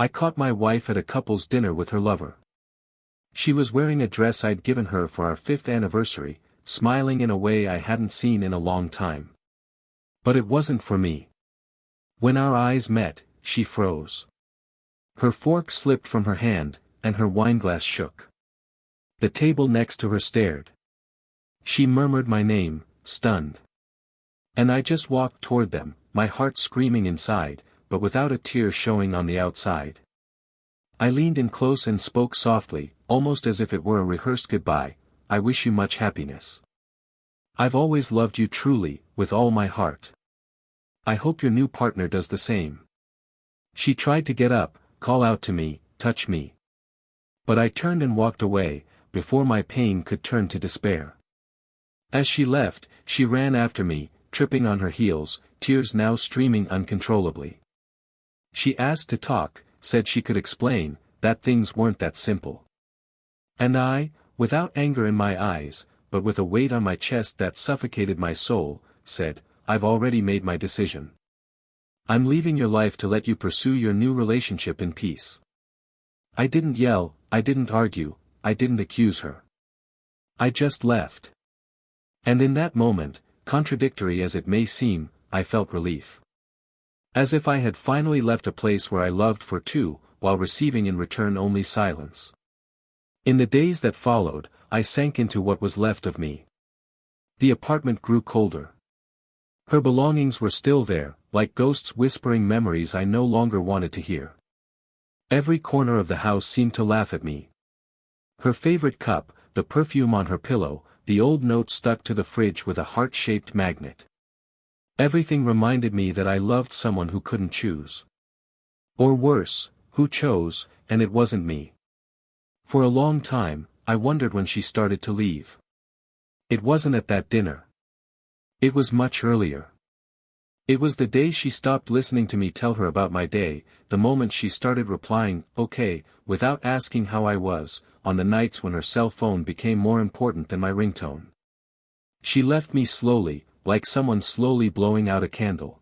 I caught my wife at a couple's dinner with her lover. She was wearing a dress I'd given her for our 5th anniversary, smiling in a way I hadn't seen in a long time. But it wasn't for me. When our eyes met, she froze. Her fork slipped from her hand, and her wineglass shook. The table next to her stared. She murmured my name, stunned. And I just walked toward them, my heart screaming inside, but without a tear showing on the outside. I leaned in close and spoke softly, almost as if it were a rehearsed goodbye. I wish you much happiness. I've always loved you truly, with all my heart. I hope your new partner does the same. She tried to get up, call out to me, touch me. But I turned and walked away, before my pain could turn to despair. As she left, she ran after me, tripping on her heels, tears now streaming uncontrollably. She asked to talk, said she could explain, that things weren't that simple. And I, without anger in my eyes, but with a weight on my chest that suffocated my soul, said, I've already made my decision. I'm leaving your life to let you pursue your new relationship in peace. I didn't yell, I didn't argue, I didn't accuse her. I just left. And in that moment, contradictory as it may seem, I felt relief. As if I had finally left a place where I loved for two, while receiving in return only silence. In the days that followed, I sank into what was left of me. The apartment grew colder. Her belongings were still there, like ghosts whispering memories I no longer wanted to hear. Every corner of the house seemed to laugh at me. Her favorite cup, the perfume on her pillow, the old note stuck to the fridge with a heart-shaped magnet. Everything reminded me that I loved someone who couldn't choose. Or worse, who chose, and it wasn't me. For a long time, I wondered when she started to leave. It wasn't at that dinner. It was much earlier. It was the day she stopped listening to me tell her about my day, the moment she started replying, okay, without asking how I was, on the nights when her cell phone became more important than my ringtone. She left me slowly, like someone slowly blowing out a candle.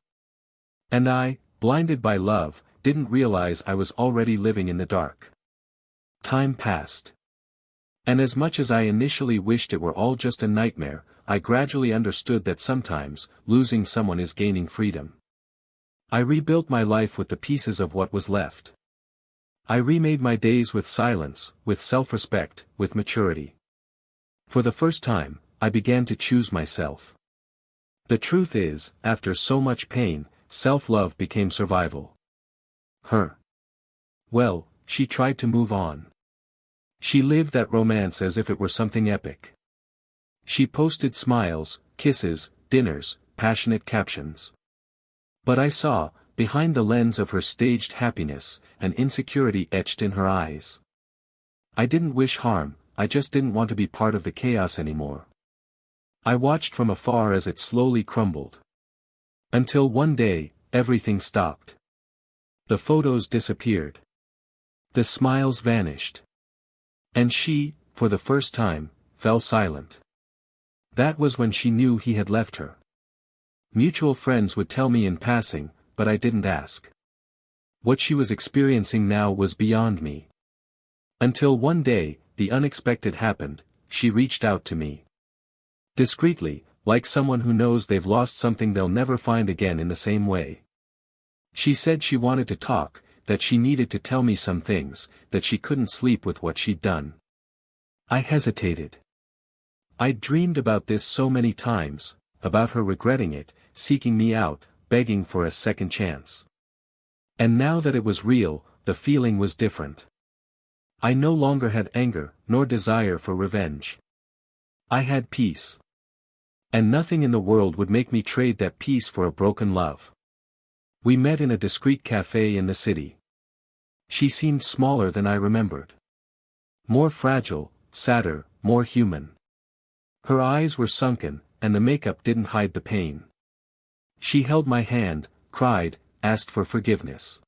And I, blinded by love, didn't realize I was already living in the dark. Time passed. And as much as I initially wished it were all just a nightmare, I gradually understood that sometimes, losing someone is gaining freedom. I rebuilt my life with the pieces of what was left. I remade my days with silence, with self-respect, with maturity. For the first time, I began to choose myself. The truth is, after so much pain, self-love became survival. Her. Well, she tried to move on. She lived that romance as if it were something epic. She posted smiles, kisses, dinners, passionate captions. But I saw, behind the lens of her staged happiness, an insecurity etched in her eyes. I didn't wish harm, I just didn't want to be part of the chaos anymore. I watched from afar as it slowly crumbled. Until one day, everything stopped. The photos disappeared. The smiles vanished. And she, for the first time, fell silent. That was when she knew he had left her. Mutual friends would tell me in passing, but I didn't ask. What she was experiencing now was beyond me. Until one day, the unexpected happened, she reached out to me. Discreetly, like someone who knows they've lost something they'll never find again in the same way. She said she wanted to talk, that she needed to tell me some things, that she couldn't sleep with what she'd done. I hesitated. I'd dreamed about this so many times, about her regretting it, seeking me out, begging for a second chance. And now that it was real, the feeling was different. I no longer had anger, nor desire for revenge. I had peace. And nothing in the world would make me trade that peace for a broken love. We met in a discreet cafe in the city. She seemed smaller than I remembered. More fragile, sadder, more human. Her eyes were sunken, and the makeup didn't hide the pain. She held my hand, cried, asked for forgiveness.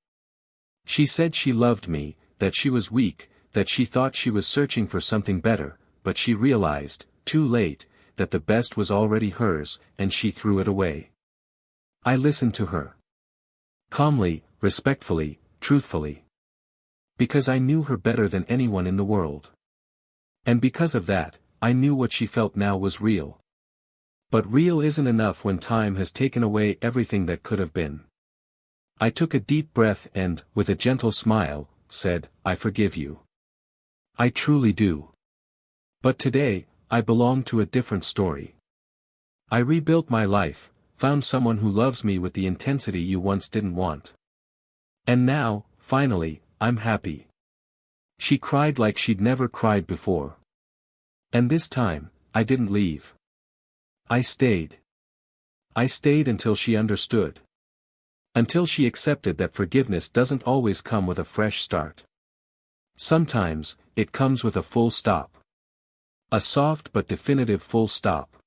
She said she loved me, that she was weak, that she thought she was searching for something better, but she realized, too late, that the best was already hers, and she threw it away. I listened to her. Calmly, respectfully, truthfully. Because I knew her better than anyone in the world. And because of that, I knew what she felt now was real. But real isn't enough when time has taken away everything that could have been. I took a deep breath and, with a gentle smile, said, I forgive you. I truly do. But today, I belong to a different story. I rebuilt my life, found someone who loves me with the intensity you once didn't want. And now, finally, I'm happy. She cried like she'd never cried before. And this time, I didn't leave. I stayed. I stayed until she understood. Until she accepted that forgiveness doesn't always come with a fresh start. Sometimes, it comes with a full stop. A soft but definitive full stop.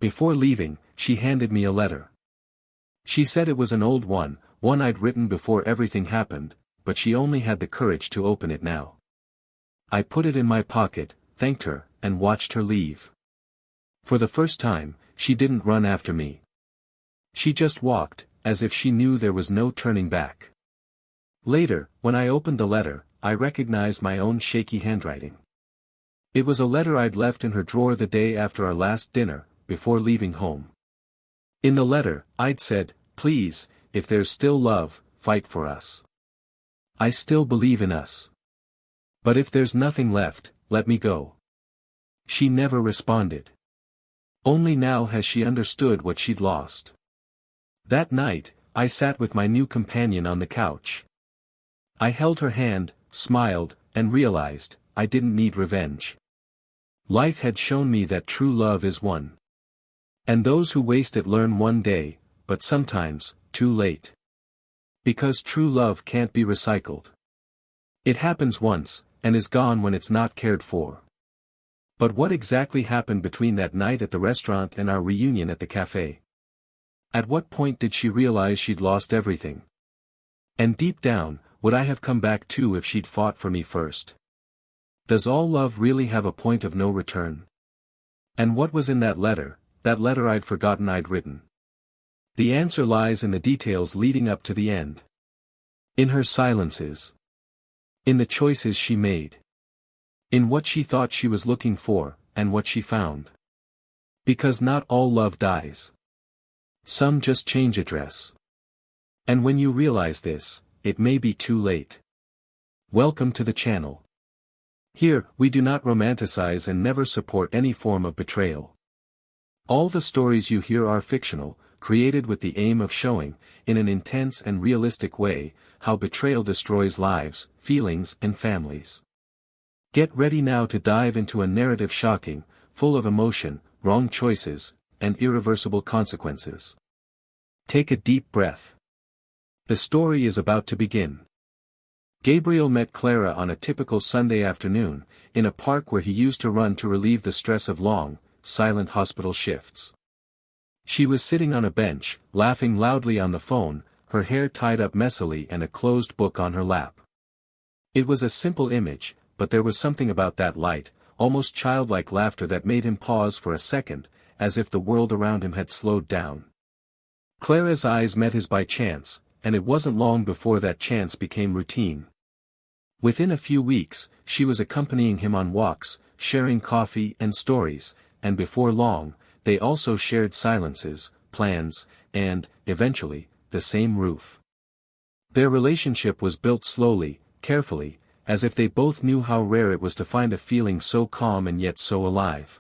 Before leaving, she handed me a letter. She said it was an old one I'd written before everything happened, but she only had the courage to open it now. I put it in my pocket, thanked her, and watched her leave. For the first time, she didn't run after me. She just walked, as if she knew there was no turning back. Later, when I opened the letter, I recognized my own shaky handwriting. It was a letter I'd left in her drawer the day after our last dinner, before leaving home. In the letter, I'd said, please, if there's still love, fight for us. I still believe in us. But if there's nothing left, let me go. She never responded. Only now has she understood what she'd lost. That night, I sat with my new companion on the couch. I held her hand, smiled, and realized, I didn't need revenge. Life had shown me that true love is one. And those who waste it learn one day, but sometimes, too late. Because true love can't be recycled. It happens once, and is gone when it's not cared for. But what exactly happened between that night at the restaurant and our reunion at the cafe? At what point did she realize she'd lost everything? And deep down, would I have come back too if she'd fought for me first? Does all love really have a point of no return? And what was in that letter I'd forgotten I'd written? The answer lies in the details leading up to the end. In her silences. In the choices she made. In what she thought she was looking for, and what she found. Because not all love dies. Some just change address. And when you realize this, it may be too late. Welcome to the channel. Here, we do not romanticize and never support any form of betrayal. All the stories you hear are fictional, created with the aim of showing, in an intense and realistic way, how betrayal destroys lives, feelings, and families. Get ready now to dive into a narrative shocking, full of emotion, wrong choices, and irreversible consequences. Take a deep breath. The story is about to begin. Gabriel met Clara on a typical Sunday afternoon, in a park where he used to run to relieve the stress of long, silent hospital shifts. She was sitting on a bench, laughing loudly on the phone, her hair tied up messily and a closed book on her lap. It was a simple image, but there was something about that light, almost childlike laughter that made him pause for a second, as if the world around him had slowed down. Clara's eyes met his by chance, and it wasn't long before that chance became routine. Within a few weeks, she was accompanying him on walks, sharing coffee and stories, and before long, they also shared silences, plans, and, eventually, the same roof. Their relationship was built slowly, carefully, as if they both knew how rare it was to find a feeling so calm and yet so alive.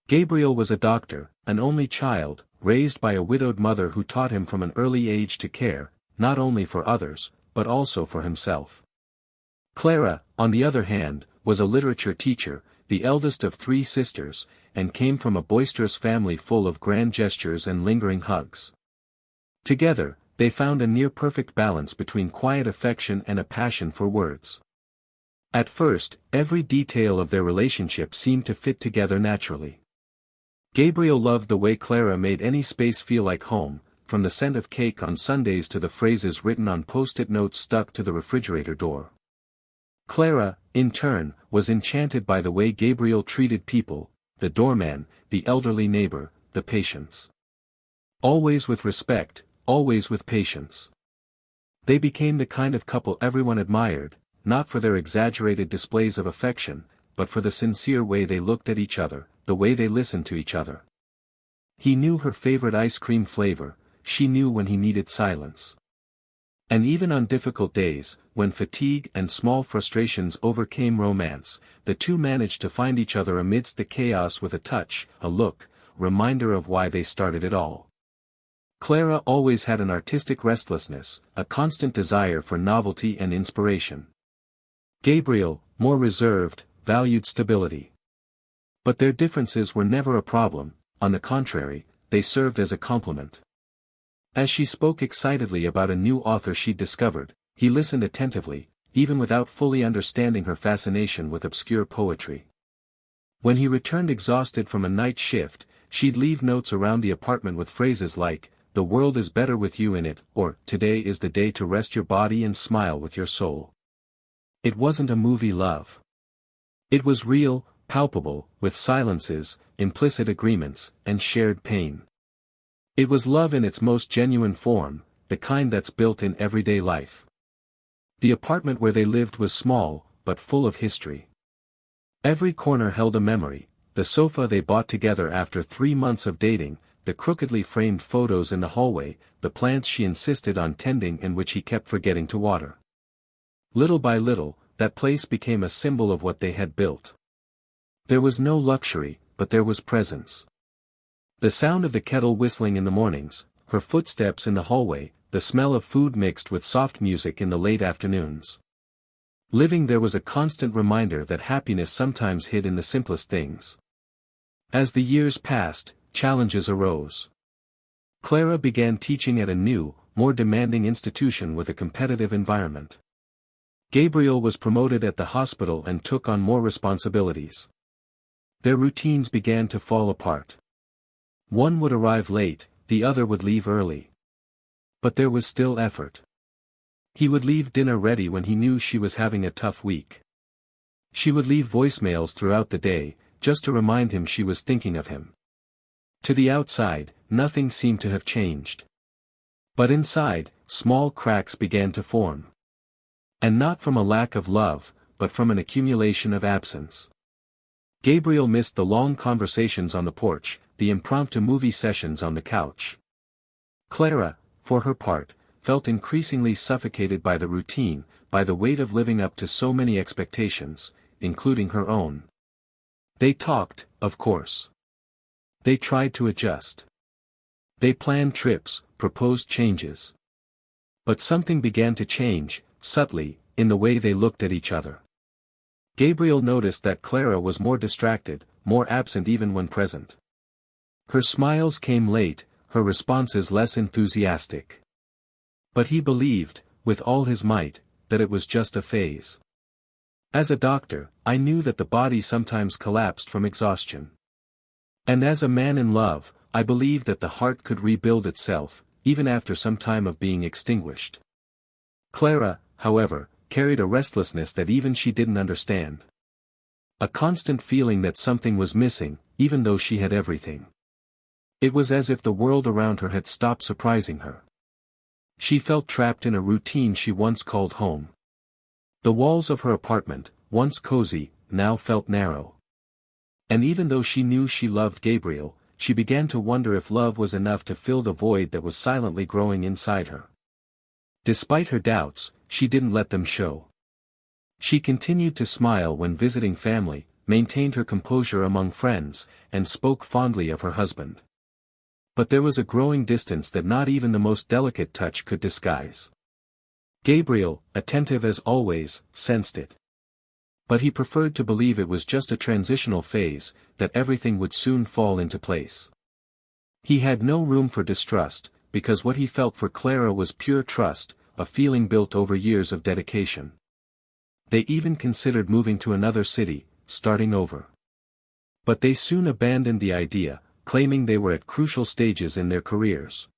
Gabriel was a doctor, an only child, raised by a widowed mother who taught him from an early age to care, not only for others, but also for himself. Clara, on the other hand, was a literature teacher, the eldest of 3 sisters, and came from a boisterous family full of grand gestures and lingering hugs. Together, they found a near-perfect balance between quiet affection and a passion for words. At first, every detail of their relationship seemed to fit together naturally. Gabriel loved the way Clara made any space feel like home, from the scent of cake on Sundays to the phrases written on post-it notes stuck to the refrigerator door. Clara, in turn, was enchanted by the way Gabriel treated people, the doorman, the elderly neighbor, the patients. Always with respect, always with patience. They became the kind of couple everyone admired, not for their exaggerated displays of affection, but for the sincere way they looked at each other, the way they listened to each other. He knew her favorite ice cream flavor, she knew when he needed silence. And even on difficult days, when fatigue and small frustrations overcame romance, the two managed to find each other amidst the chaos with a touch, a look, reminder of why they started it all. Clara always had an artistic restlessness, a constant desire for novelty and inspiration. Gabriel, more reserved, valued stability. But their differences were never a problem, on the contrary, they served as a complement. As she spoke excitedly about a new author she'd discovered, he listened attentively, even without fully understanding her fascination with obscure poetry. When he returned exhausted from a night shift, she'd leave notes around the apartment with phrases like, "The world is better with you in it," or "Today is the day to rest your body and smile with your soul." It wasn't a movie love. It was real, palpable, with silences, implicit agreements, and shared pain. It was love in its most genuine form, the kind that's built in everyday life. The apartment where they lived was small, but full of history. Every corner held a memory, the sofa they bought together after 3 months of dating, the crookedly framed photos in the hallway, the plants she insisted on tending and which he kept forgetting to water. Little by little, that place became a symbol of what they had built. There was no luxury, but there was presence. The sound of the kettle whistling in the mornings, her footsteps in the hallway, the smell of food mixed with soft music in the late afternoons. Living there was a constant reminder that happiness sometimes hid in the simplest things. As the years passed, challenges arose. Clara began teaching at a new, more demanding institution with a competitive environment. Gabriel was promoted at the hospital and took on more responsibilities. Their routines began to fall apart. One would arrive late, the other would leave early. But there was still effort. He would leave dinner ready when he knew she was having a tough week. She would leave voicemails throughout the day, just to remind him she was thinking of him. To the outside, nothing seemed to have changed. But inside, small cracks began to form. And not from a lack of love, but from an accumulation of absence. Gabriel missed the long conversations on the porch, the impromptu movie sessions on the couch. Clara, for her part, felt increasingly suffocated by the routine, by the weight of living up to so many expectations, including her own. They talked, of course. They tried to adjust. They planned trips, proposed changes. But something began to change, subtly, in the way they looked at each other. Gabriel noticed that Clara was more distracted, more absent even when present. Her smiles came late, her responses less enthusiastic. But he believed, with all his might, that it was just a phase. As a doctor, I knew that the body sometimes collapsed from exhaustion. And as a man in love, I believed that the heart could rebuild itself, even after some time of being extinguished. Clara, however, carried a restlessness that even she didn't understand. A constant feeling that something was missing, even though she had everything. It was as if the world around her had stopped surprising her. She felt trapped in a routine she once called home. The walls of her apartment, once cozy, now felt narrow. And even though she knew she loved Gabriel, she began to wonder if love was enough to fill the void that was silently growing inside her. Despite her doubts, she didn't let them show. She continued to smile when visiting family, maintained her composure among friends, and spoke fondly of her husband. But there was a growing distance that not even the most delicate touch could disguise. Gabriel, attentive as always, sensed it. But he preferred to believe it was just a transitional phase, that everything would soon fall into place. He had no room for distrust, because what he felt for Clara was pure trust, a feeling built over years of dedication. They even considered moving to another city, starting over. But they soon abandoned the idea, claiming they were at crucial stages in their careers.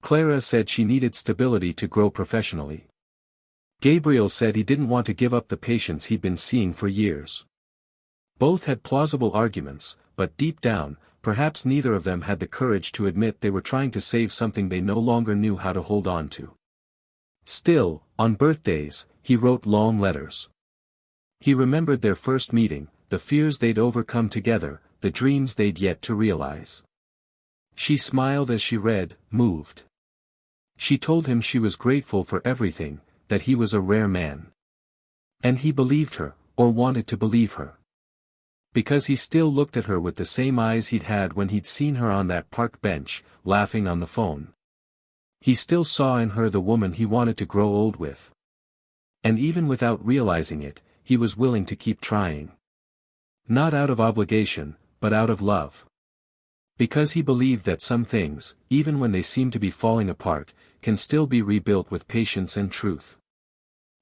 Clara said she needed stability to grow professionally. Gabriel said he didn't want to give up the patients he'd been seeing for years. Both had plausible arguments, but deep down, perhaps neither of them had the courage to admit they were trying to save something they no longer knew how to hold on to. Still, On birthdays, he wrote long letters. He remembered their first meeting, the fears they'd overcome together, the dreams they'd yet to realize. She smiled as she read, moved. She told him she was grateful for everything, that he was a rare man. And he believed her, or wanted to believe her. Because he still looked at her with the same eyes he'd had when he'd seen her on that park bench, laughing on the phone. He still saw in her the woman he wanted to grow old with. And even without realizing it, he was willing to keep trying. Not out of obligation, but out of love. Because he believed that some things, even when they seem to be falling apart, can still be rebuilt with patience and truth.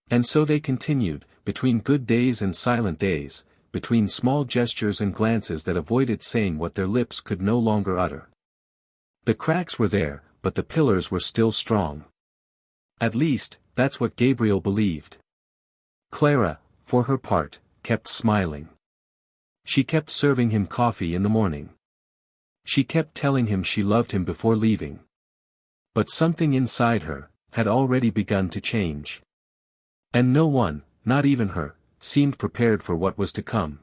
And so they continued, between good days and silent days, between small gestures and glances that avoided saying what their lips could no longer utter. The cracks were there, but the pillars were still strong. At least, that's what Gabriel believed. Clara, for her part, kept smiling. She kept serving him coffee in the morning. She kept telling him she loved him before leaving. But something inside her had already begun to change. And no one, not even her, seemed prepared for what was to come.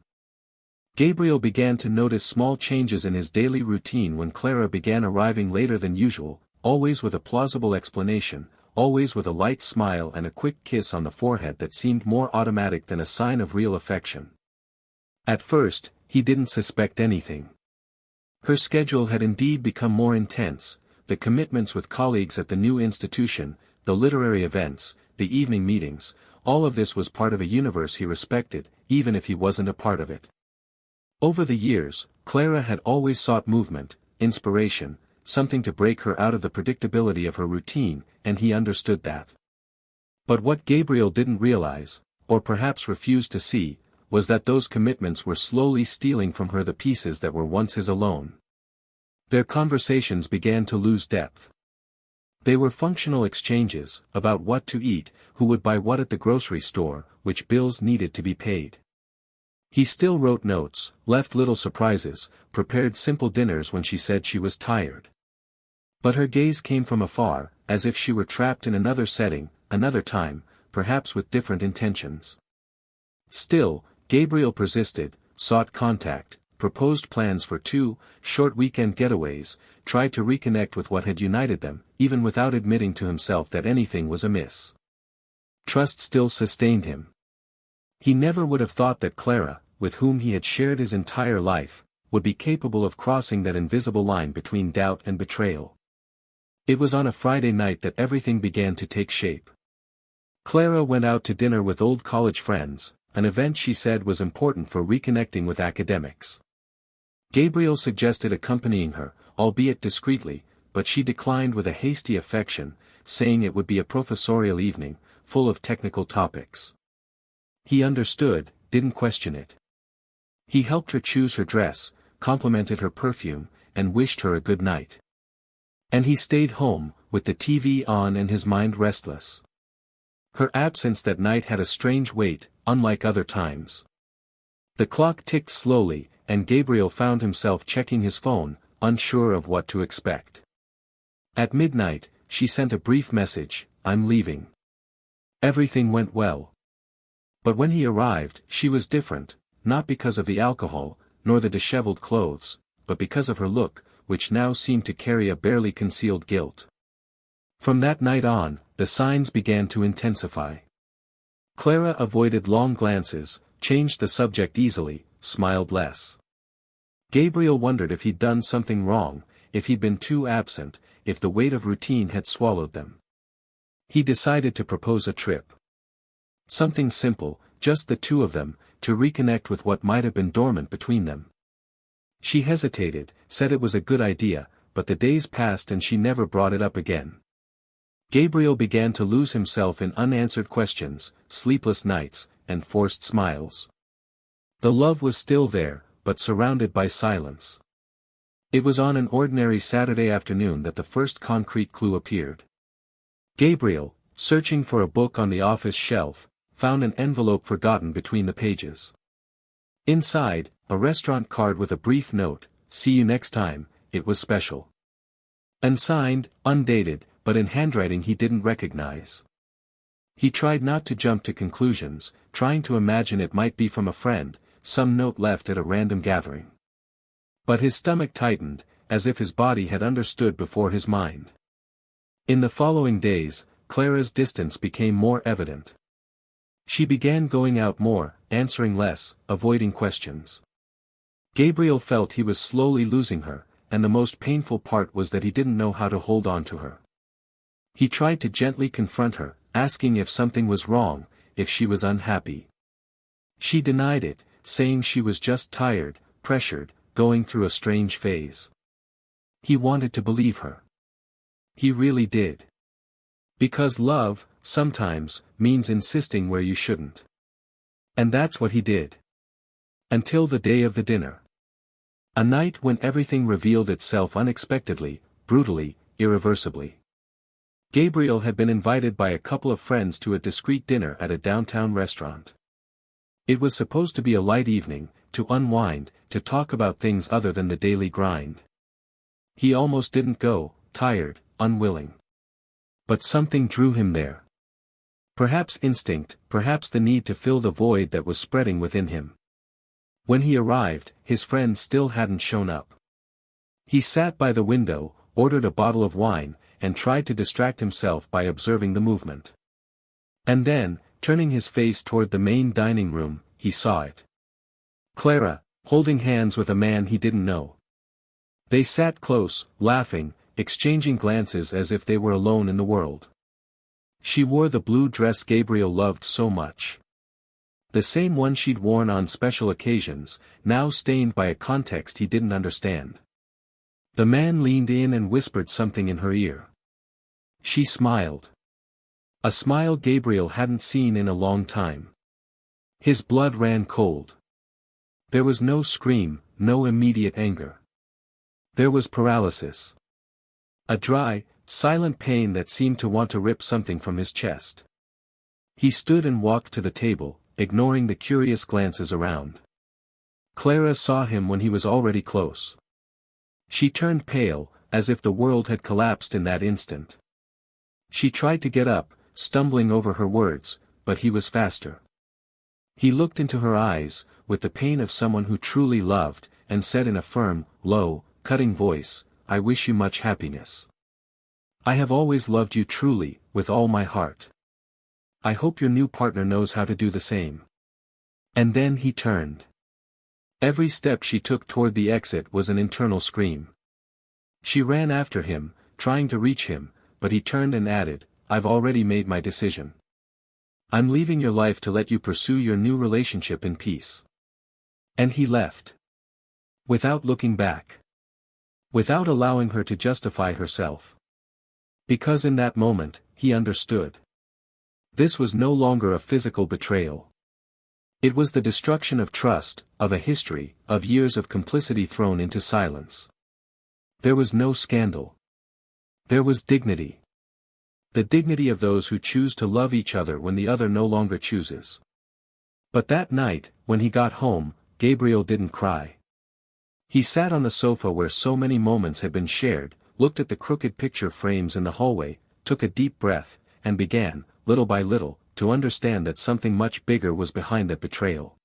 Gabriel began to notice small changes in his daily routine when Clara began arriving later than usual, always with a plausible explanation, always with a light smile and a quick kiss on the forehead that seemed more automatic than a sign of real affection. At first, he didn't suspect anything. Her schedule had indeed become more intense, the commitments with colleagues at the new institution, the literary events, the evening meetings, all of this was part of a universe he respected, even if he wasn't a part of it. Over the years, Clara had always sought movement, inspiration, something to break her out of the predictability of her routine, and he understood that. But what Gabriel didn't realize, or perhaps refused to see, was that those commitments were slowly stealing from her the pieces that were once his alone. Their conversations began to lose depth. They were functional exchanges, about what to eat, who would buy what at the grocery store, which bills needed to be paid. He still wrote notes, left little surprises, prepared simple dinners when she said she was tired. But her gaze came from afar, as if she were trapped in another setting, another time, perhaps with different intentions. Still, Gabriel persisted, sought contact, proposed plans for 2 short weekend getaways, tried to reconnect with what had united them, even without admitting to himself that anything was amiss. Trust still sustained him. He never would have thought that Clara, with whom he had shared his entire life, would be capable of crossing that invisible line between doubt and betrayal. It was on a Friday night that everything began to take shape. Clara went out to dinner with old college friends, an event she said was important for reconnecting with academics. Gabriel suggested accompanying her, albeit discreetly, but she declined with a hasty affection, saying it would be a professorial evening, full of technical topics. He understood, didn't question it. He helped her choose her dress, complimented her perfume, and wished her a good night. And he stayed home, with the TV on and his mind restless. Her absence that night had a strange weight, unlike other times. The clock ticked slowly, and Gabriel found himself checking his phone, unsure of what to expect. At midnight, she sent a brief message, "I'm leaving." Everything went well. But when he arrived, she was different, not because of the alcohol, nor the disheveled clothes, but because of her look, which now seemed to carry a barely concealed guilt. From that night on, the signs began to intensify. Clara avoided long glances, changed the subject easily, smiled less. Gabriel wondered if he'd done something wrong, if he'd been too absent, if the weight of routine had swallowed them. He decided to propose a trip. Something simple, just the two of them, to reconnect with what might have been dormant between them. She hesitated, said it was a good idea, but the days passed and she never brought it up again. Gabriel began to lose himself in unanswered questions, sleepless nights, and forced smiles. The love was still there, but surrounded by silence. It was on an ordinary Saturday afternoon that the first concrete clue appeared. Gabriel, searching for a book on the office shelf, found an envelope forgotten between the pages. Inside, a restaurant card with a brief note, "See you next time." It was special. Unsigned, undated, but in handwriting he didn't recognize. He tried not to jump to conclusions, trying to imagine it might be from a friend, some note left at a random gathering. But his stomach tightened, as if his body had understood before his mind. In the following days, Clara's distance became more evident. She began going out more, answering less, avoiding questions. Gabriel felt he was slowly losing her, and the most painful part was that he didn't know how to hold on to her. He tried to gently confront her, asking if something was wrong, if she was unhappy. She denied it, saying she was just tired, pressured, going through a strange phase. He wanted to believe her. He really did. Because love, sometimes, means insisting where you shouldn't. And that's what he did. Until the day of the dinner. A night when everything revealed itself unexpectedly, brutally, irreversibly. Gabriel had been invited by a couple of friends to a discreet dinner at a downtown restaurant. It was supposed to be a light evening, to unwind, to talk about things other than the daily grind. He almost didn't go, tired, unwilling. But something drew him there. Perhaps instinct, perhaps the need to fill the void that was spreading within him. When he arrived, his friends still hadn't shown up. He sat by the window, ordered a bottle of wine, and tried to distract himself by observing the movement. And then, turning his face toward the main dining room, he saw it. Clara, holding hands with a man he didn't know. They sat close, laughing, exchanging glances as if they were alone in the world. She wore the blue dress Gabriel loved so much. The same one she'd worn on special occasions, now stained by a context he didn't understand. The man leaned in and whispered something in her ear. She smiled. A smile Gabriel hadn't seen in a long time. His blood ran cold. There was no scream, no immediate anger. There was paralysis. A dry, silent pain that seemed to want to rip something from his chest. He stood and walked to the table, ignoring the curious glances around. Clara saw him when he was already close. She turned pale, as if the world had collapsed in that instant. She tried to get up, stumbling over her words, but he was faster. He looked into her eyes, with the pain of someone who truly loved, and said in a firm, low, cutting voice, "I wish you much happiness. I have always loved you truly, with all my heart. I hope your new partner knows how to do the same." And then he turned. Every step she took toward the exit was an internal scream. She ran after him, trying to reach him, but he turned and added, "I've already made my decision. I'm leaving your life to let you pursue your new relationship in peace." And he left. Without looking back. Without allowing her to justify herself. Because in that moment, he understood. This was no longer a physical betrayal. It was the destruction of trust, of a history, of years of complicity thrown into silence. There was no scandal. There was dignity. The dignity of those who choose to love each other when the other no longer chooses. But that night, when he got home, Gabriel didn't cry. He sat on the sofa where so many moments had been shared, looked at the crooked picture frames in the hallway, took a deep breath, and began, little by little, to understand that something much bigger was behind that betrayal.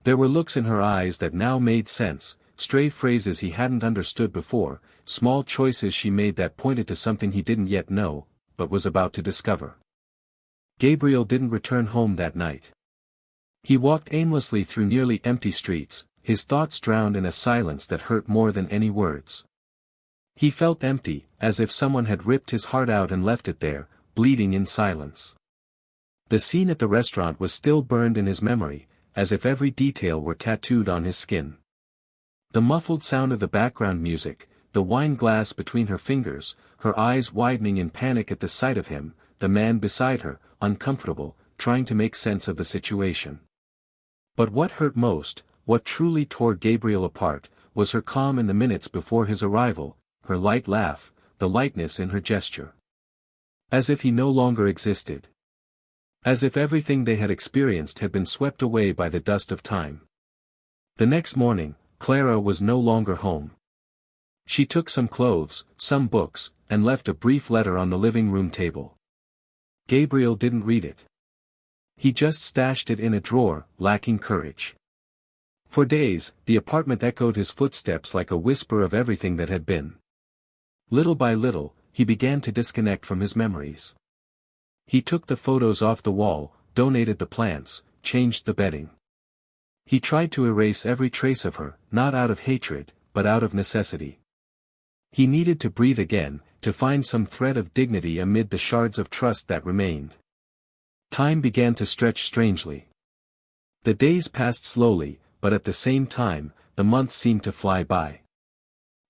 There were looks in her eyes that now made sense, stray phrases he hadn't understood before, small choices she made that pointed to something he didn't yet know, but was about to discover. Gabriel didn't return home that night. He walked aimlessly through nearly empty streets, his thoughts drowned in a silence that hurt more than any words. He felt empty, as if someone had ripped his heart out and left it there, bleeding in silence. The scene at the restaurant was still burned in his memory, as if every detail were tattooed on his skin. The muffled sound of the background music, the wine glass between her fingers, her eyes widening in panic at the sight of him, the man beside her, uncomfortable, trying to make sense of the situation. But what hurt most, what truly tore Gabriel apart, was her calm in the minutes before his arrival, her light laugh, the lightness in her gesture. As if he no longer existed. As if everything they had experienced had been swept away by the dust of time. The next morning, Clara was no longer home. She took some clothes, some books, and left a brief letter on the living room table. Gabriel didn't read it. He just stashed it in a drawer, lacking courage. For days, the apartment echoed his footsteps like a whisper of everything that had been. Little by little, he began to disconnect from his memories. He took the photos off the wall, donated the plants, changed the bedding. He tried to erase every trace of her, not out of hatred, but out of necessity. He needed to breathe again, to find some thread of dignity amid the shards of trust that remained. Time began to stretch strangely. The days passed slowly, but at the same time, the months seemed to fly by.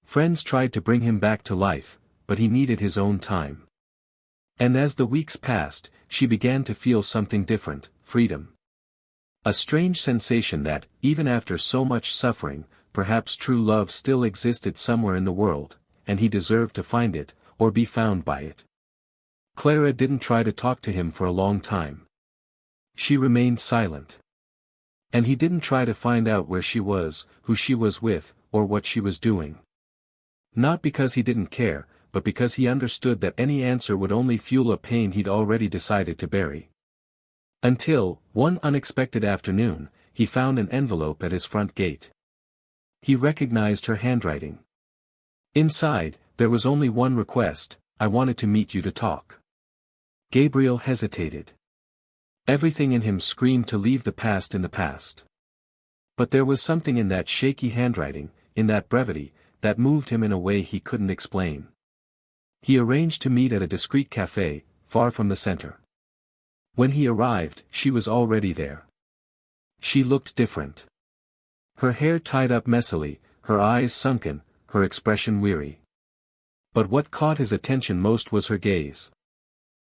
Friends tried to bring him back to life, but he needed his own time. And as the weeks passed, she began to feel something different, freedom. A strange sensation that, even after so much suffering, perhaps true love still existed somewhere in the world, and he deserved to find it, or be found by it. Clara didn't try to talk to him for a long time. She remained silent. And he didn't try to find out where she was, who she was with, or what she was doing. Not because he didn't care, but because he understood that any answer would only fuel a pain he'd already decided to bury. Until, one unexpected afternoon, he found an envelope at his front gate. He recognized her handwriting. Inside, there was only one request: "I wanted to meet you to talk." Gabriel hesitated. Everything in him screamed to leave the past in the past. But there was something in that shaky handwriting, in that brevity, that moved him in a way he couldn't explain. He arranged to meet at a discreet café, far from the center. When he arrived, she was already there. She looked different. Her hair tied up messily, her eyes sunken, her expression weary. But what caught his attention most was her gaze.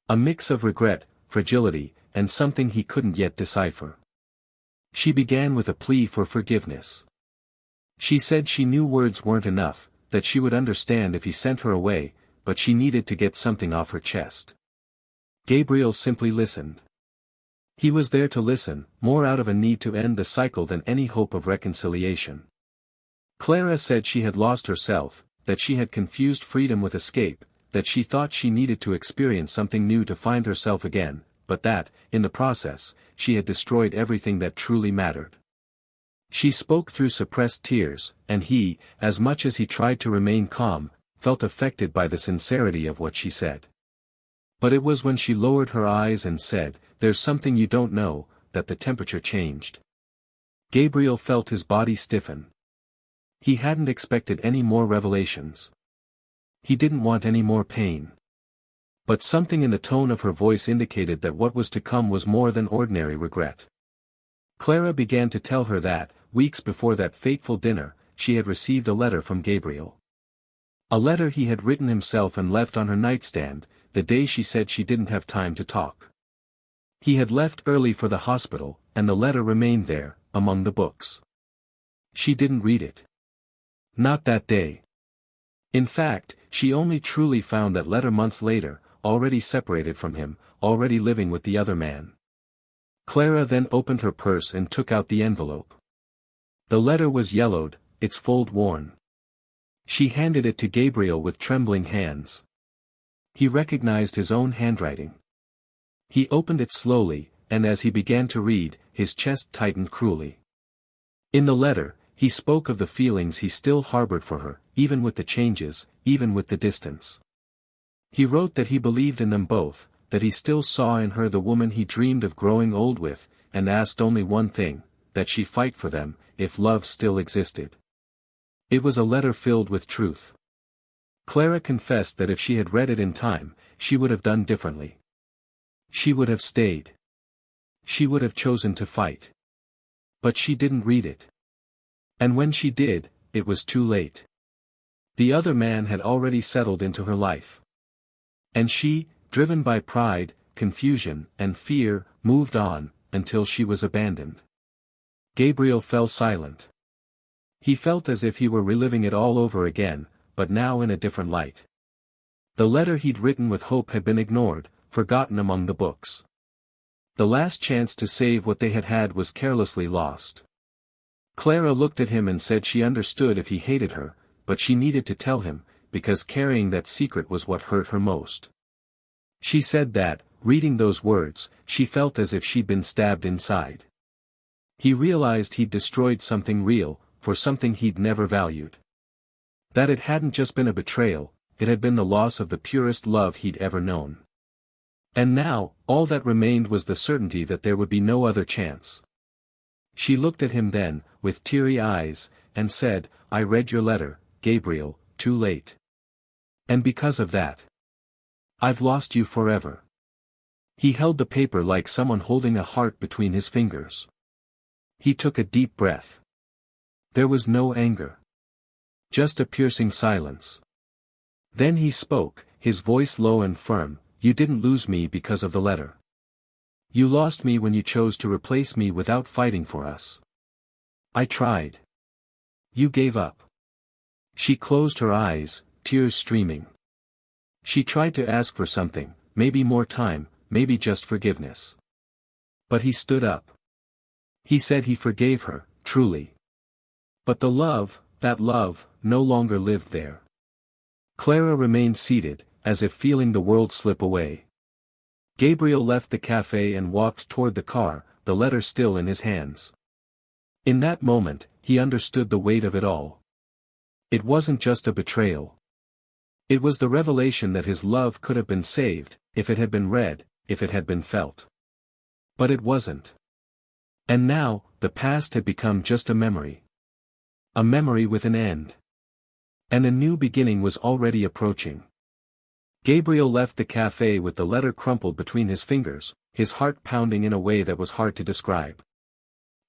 A mix of regret, fragility, and something he couldn't yet decipher. She began with a plea for forgiveness. She said she knew words weren't enough, that she would understand if he sent her away, but she needed to get something off her chest. Gabriel simply listened. He was there to listen, more out of a need to end the cycle than any hope of reconciliation. Clara said she had lost herself, that she had confused freedom with escape, that she thought she needed to experience something new to find herself again, but that, in the process, she had destroyed everything that truly mattered. She spoke through suppressed tears, and he, as much as he tried to remain calm, felt affected by the sincerity of what she said. But it was when she lowered her eyes and said, "There's something you don't know," that the temperature changed. Gabriel felt his body stiffen. He hadn't expected any more revelations. He didn't want any more pain. But something in the tone of her voice indicated that what was to come was more than ordinary regret. Clara began to tell her that, weeks before that fateful dinner, she had received a letter from Gabriel. A letter he had written himself and left on her nightstand, the day she said she didn't have time to talk. He had left early for the hospital, and the letter remained there, among the books. She didn't read it. Not that day. In fact, she only truly found that letter months later, already separated from him, already living with the other man. Clara then opened her purse and took out the envelope. The letter was yellowed, its fold worn. She handed it to Gabriel with trembling hands. He recognized his own handwriting. He opened it slowly, and as he began to read, his chest tightened cruelly. In the letter, he spoke of the feelings he still harbored for her, even with the changes, even with the distance. He wrote that he believed in them both, that he still saw in her the woman he dreamed of growing old with, and asked only one thing, that she fight for them, if love still existed. It was a letter filled with truth. Clara confessed that if she had read it in time, she would have done differently. She would have stayed. She would have chosen to fight. But she didn't read it. And when she did, it was too late. The other man had already settled into her life. And she, driven by pride, confusion, and fear, moved on, until she was abandoned. Gabriel fell silent. He felt as if he were reliving it all over again, but now in a different light. The letter he'd written with hope had been ignored, forgotten among the books. The last chance to save what they had had was carelessly lost. Clara looked at him and said she understood if he hated her, but she needed to tell him, because carrying that secret was what hurt her most. She said that, reading those words, she felt as if she'd been stabbed inside. He realized he'd destroyed something real, for something he'd never valued. That it hadn't just been a betrayal, it had been the loss of the purest love he'd ever known. And now, all that remained was the certainty that there would be no other chance. She looked at him then, with teary eyes, and said, "I read your letter, Gabriel, too late. And because of that, I've lost you forever." He held the paper like someone holding a heart between his fingers. He took a deep breath. There was no anger. Just a piercing silence. Then he spoke, his voice low and firm, "You didn't lose me because of the letter. You lost me when you chose to replace me without fighting for us. I tried. You gave up." She closed her eyes, tears streaming. She tried to ask for something, maybe more time, maybe just forgiveness. But he stood up. He said he forgave her, truly. But the love, that love, no longer lived there. Clara remained seated, as if feeling the world slip away. Gabriel left the cafe and walked toward the car, the letter still in his hands. In that moment, he understood the weight of it all. It wasn't just a betrayal. It was the revelation that his love could have been saved, if it had been read, if it had been felt. But it wasn't. And now, the past had become just a memory. A memory with an end. And a new beginning was already approaching. Gabriel left the cafe with the letter crumpled between his fingers, his heart pounding in a way that was hard to describe.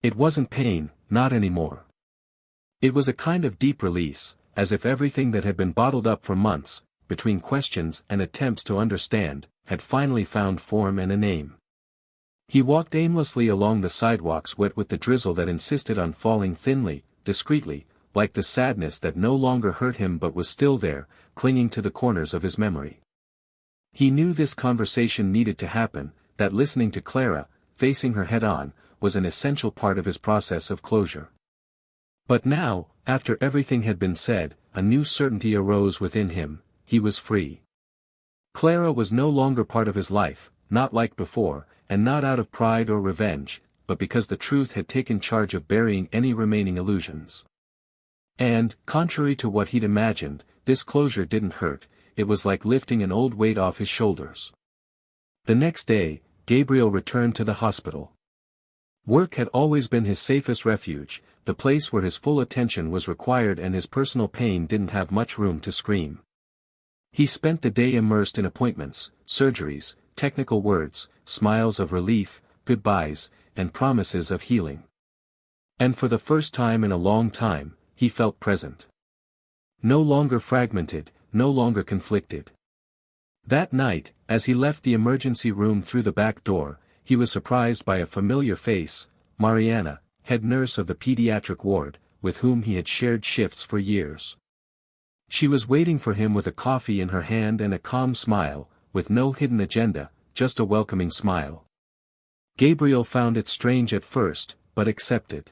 It wasn't pain, not anymore. It was a kind of deep release, as if everything that had been bottled up for months, between questions and attempts to understand, had finally found form and a name. He walked aimlessly along the sidewalks wet with the drizzle that insisted on falling thinly, discreetly, like the sadness that no longer hurt him but was still there, clinging to the corners of his memory. He knew this conversation needed to happen, that listening to Clara, facing her head-on, was an essential part of his process of closure. But now, after everything had been said, a new certainty arose within him: he was free. Clara was no longer part of his life, not like before, and not out of pride or revenge, but because the truth had taken charge of burying any remaining illusions. And, contrary to what he'd imagined, this closure didn't hurt, it was like lifting an old weight off his shoulders. The next day, Gabriel returned to the hospital. Work had always been his safest refuge, the place where his full attention was required and his personal pain didn't have much room to scream. He spent the day immersed in appointments, surgeries, technical words, smiles of relief, goodbyes, and promises of healing. And for the first time in a long time, he felt present. No longer fragmented, no longer conflicted. That night, as he left the emergency room through the back door, he was surprised by a familiar face, Mariana, head nurse of the pediatric ward, with whom he had shared shifts for years. She was waiting for him with a coffee in her hand and a calm smile, with no hidden agenda, just a welcoming smile. Gabriel found it strange at first, but accepted.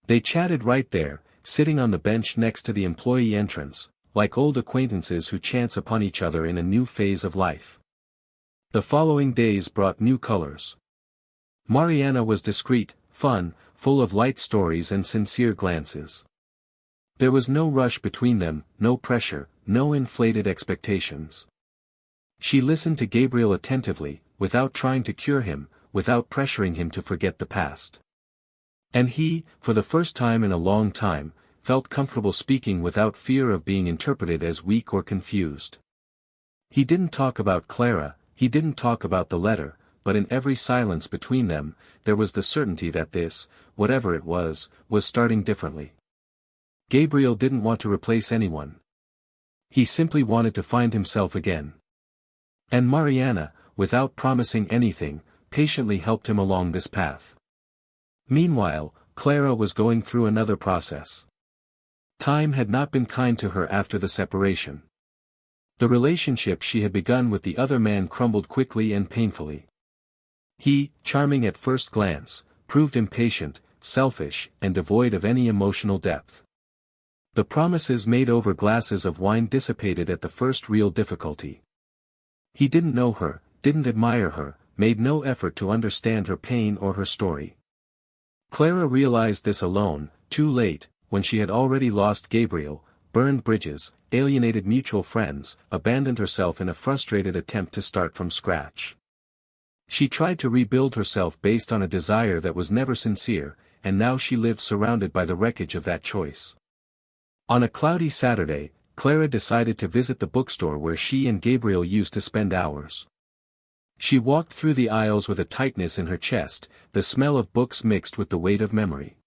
They chatted right there, sitting on the bench next to the employee entrance, like old acquaintances who chance upon each other in a new phase of life. The following days brought new colors. Mariana was discreet, fun, full of light stories and sincere glances. There was no rush between them, no pressure, no inflated expectations. She listened to Gabriel attentively, without trying to cure him, without pressuring him to forget the past. And he, for the first time in a long time, felt comfortable speaking without fear of being interpreted as weak or confused. He didn't talk about Clara, he didn't talk about the letter, but in every silence between them, there was the certainty that this, whatever it was starting differently. Gabriel didn't want to replace anyone. He simply wanted to find himself again. And Mariana, without promising anything, patiently helped him along this path. Meanwhile, Clara was going through another process. Time had not been kind to her after the separation. The relationship she had begun with the other man crumbled quickly and painfully. He, charming at first glance, proved impatient, selfish, and devoid of any emotional depth. The promises made over glasses of wine dissipated at the first real difficulty. He didn't know her, didn't admire her, made no effort to understand her pain or her story. Clara realized this alone, too late, when she had already lost Gabriel, burned bridges, alienated mutual friends, abandoned herself in a frustrated attempt to start from scratch. She tried to rebuild herself based on a desire that was never sincere, and now she lived surrounded by the wreckage of that choice. On a cloudy Saturday, Clara decided to visit the bookstore where she and Gabriel used to spend hours. She walked through the aisles with a tightness in her chest, the smell of books mixed with the weight of memory.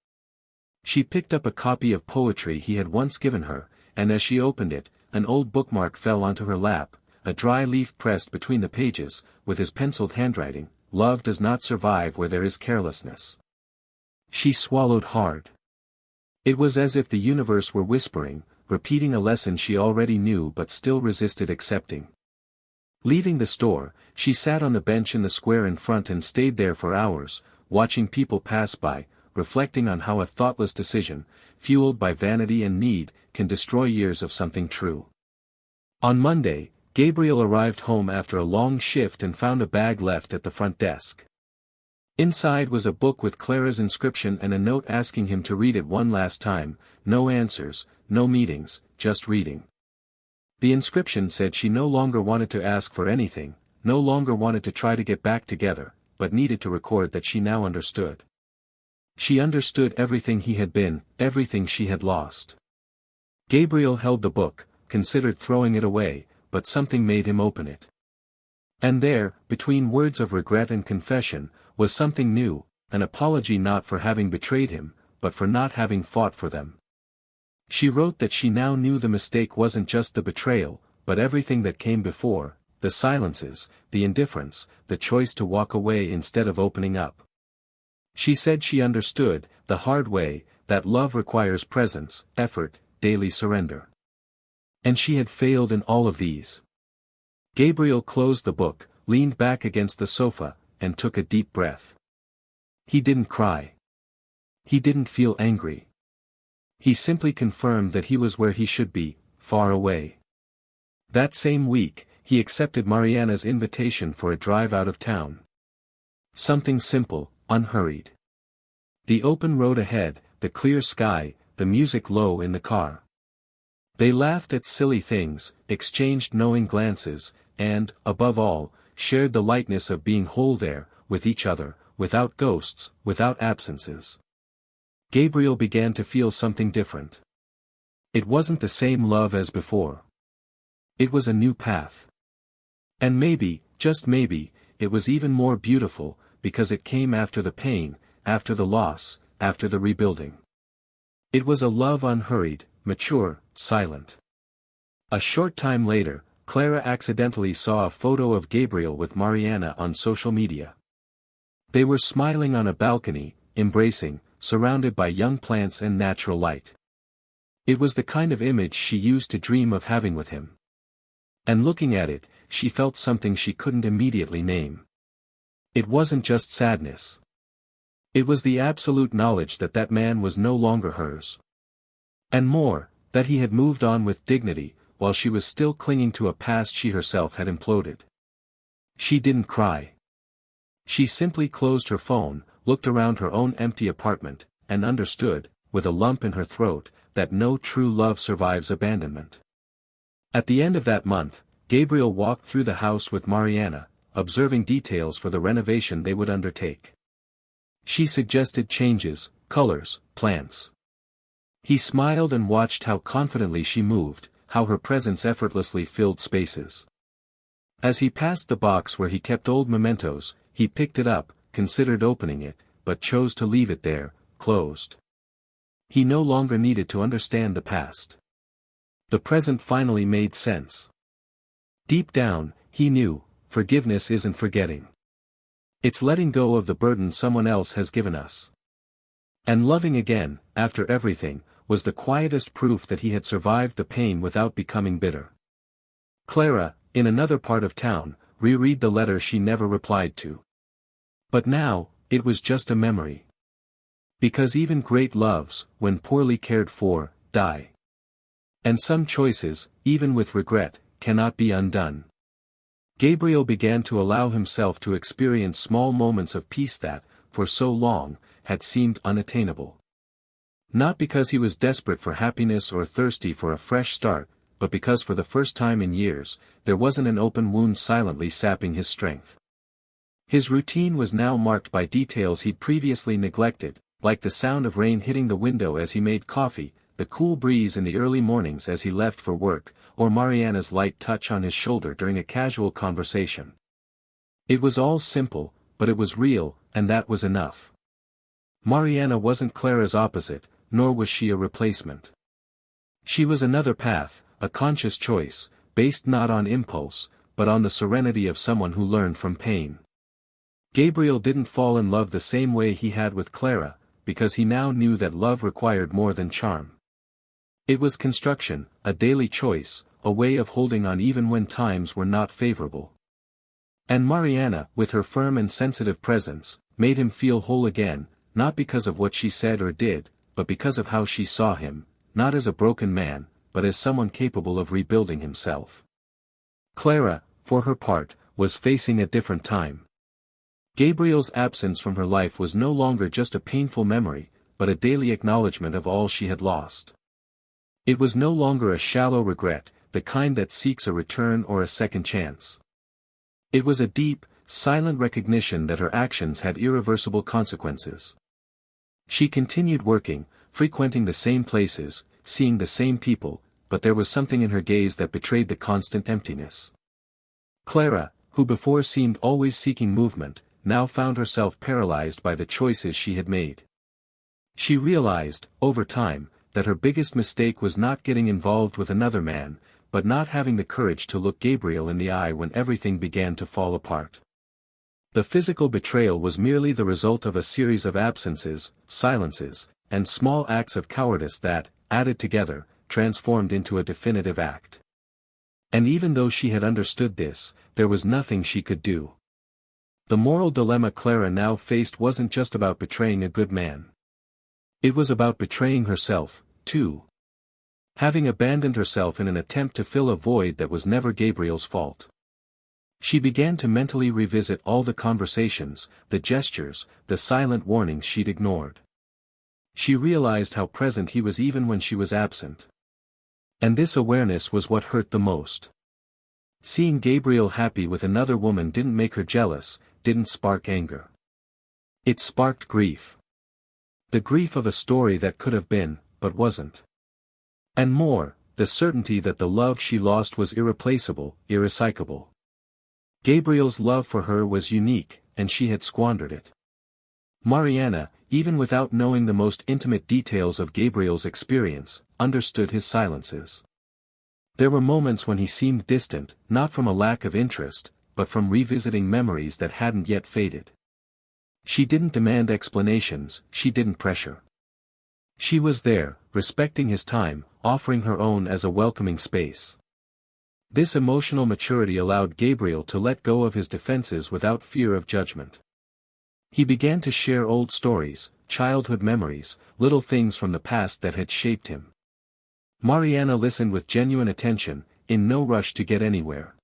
She picked up a copy of poetry he had once given her, and as she opened it, an old bookmark fell onto her lap, a dry leaf pressed between the pages, with his penciled handwriting, "Love does not survive where there is carelessness." She swallowed hard. It was as if the universe were whispering, repeating a lesson she already knew but still resisted accepting. Leaving the store, she sat on the bench in the square in front and stayed there for hours, watching people pass by, reflecting on how a thoughtless decision, fueled by vanity and need, can destroy years of something true. On Monday, Gabriel arrived home after a long shift and found a bag left at the front desk. Inside was a book with Clara's inscription and a note asking him to read it one last time, no answers, no meetings, just reading. The inscription said she no longer wanted to ask for anything, no longer wanted to try to get back together, but needed to record that she now understood. She understood everything he had been, everything she had lost. Gabriel held the book, considered throwing it away, but something made him open it. And there, between words of regret and confession, was something new, an apology not for having betrayed him, but for not having fought for them. She wrote that she now knew the mistake wasn't just the betrayal, but everything that came before, the silences, the indifference, the choice to walk away instead of opening up. She said she understood, the hard way, that love requires presence, effort, daily surrender. And she had failed in all of these. Gabriel closed the book, leaned back against the sofa, and took a deep breath. He didn't cry. He didn't feel angry. He simply confirmed that he was where he should be, far away. That same week, he accepted Mariana's invitation for a drive out of town. Something simple, unhurried. The open road ahead, the clear sky, the music low in the car. They laughed at silly things, exchanged knowing glances, and, above all, shared the lightness of being whole there, with each other, without ghosts, without absences. Gabriel began to feel something different. It wasn't the same love as before. It was a new path. And maybe, just maybe, it was even more beautiful, because it came after the pain, after the loss, after the rebuilding. It was a love unhurried, mature, silent. A short time later, Clara accidentally saw a photo of Gabriel with Mariana on social media. They were smiling on a balcony, embracing, surrounded by young plants and natural light. It was the kind of image she used to dream of having with him. And looking at it, she felt something she couldn't immediately name. It wasn't just sadness. It was the absolute knowledge that that man was no longer hers. And more, that he had moved on with dignity, while she was still clinging to a past she herself had imploded. She didn't cry. She simply closed her phone, looked around her own empty apartment, and understood, with a lump in her throat, that no true love survives abandonment. At the end of that month, Gabriel walked through the house with Mariana, observing details for the renovation they would undertake. She suggested changes, colors, plants. He smiled and watched how confidently she moved, how her presence effortlessly filled spaces. As he passed the box where he kept old mementos, he picked it up, considered opening it, but chose to leave it there, closed. He no longer needed to understand the past. The present finally made sense. Deep down, he knew, forgiveness isn't forgetting. It's letting go of the burden someone else has given us. And loving again, after everything, was the quietest proof that he had survived the pain without becoming bitter. Clara, in another part of town, reread the letter she never replied to. But now, it was just a memory. Because even great loves, when poorly cared for, die. And some choices, even with regret, cannot be undone. Gabriel began to allow himself to experience small moments of peace that, for so long, had seemed unattainable. Not because he was desperate for happiness or thirsty for a fresh start, but because for the first time in years, there wasn't an open wound silently sapping his strength. His routine was now marked by details he'd previously neglected, like the sound of rain hitting the window as he made coffee, the cool breeze in the early mornings as he left for work, or Mariana's light touch on his shoulder during a casual conversation. It was all simple, but it was real, and that was enough. Mariana wasn't Clara's opposite, nor was she a replacement. She was another path, a conscious choice, based not on impulse, but on the serenity of someone who learned from pain. Gabriel didn't fall in love the same way he had with Clara, because he now knew that love required more than charm. It was construction, a daily choice, a way of holding on even when times were not favorable. And Mariana, with her firm and sensitive presence, made him feel whole again, not because of what she said or did, but because of how she saw him, not as a broken man, but as someone capable of rebuilding himself. Clara, for her part, was facing a different time. Gabriel's absence from her life was no longer just a painful memory, but a daily acknowledgement of all she had lost. It was no longer a shallow regret, the kind that seeks a return or a second chance. It was a deep, silent recognition that her actions had irreversible consequences. She continued working, frequenting the same places, seeing the same people, but there was something in her gaze that betrayed the constant emptiness. Clara, who before seemed always seeking movement, now found herself paralyzed by the choices she had made. She realized, over time, that her biggest mistake was not getting involved with another man, but not having the courage to look Gabriel in the eye when everything began to fall apart. The physical betrayal was merely the result of a series of absences, silences, and small acts of cowardice that, added together, transformed into a definitive act. And even though she had understood this, there was nothing she could do. The moral dilemma Clara now faced wasn't just about betraying a good man. It was about betraying herself, too. Having abandoned herself in an attempt to fill a void that was never Gabriel's fault. She began to mentally revisit all the conversations, the gestures, the silent warnings she'd ignored. She realized how present he was even when she was absent. And this awareness was what hurt the most. Seeing Gabriel happy with another woman didn't make her jealous, didn't spark anger. It sparked grief. The grief of a story that could have been, but wasn't. And more, the certainty that the love she lost was irreplaceable, irrecyclable. Gabriel's love for her was unique, and she had squandered it. Mariana, even without knowing the most intimate details of Gabriel's experience, understood his silences. There were moments when he seemed distant, not from a lack of interest, but from revisiting memories that hadn't yet faded. She didn't demand explanations, she didn't pressure. She was there, respecting his time, offering her own as a welcoming space. This emotional maturity allowed Gabriel to let go of his defenses without fear of judgment. He began to share old stories, childhood memories, little things from the past that had shaped him. Mariana listened with genuine attention, in no rush to get anywhere.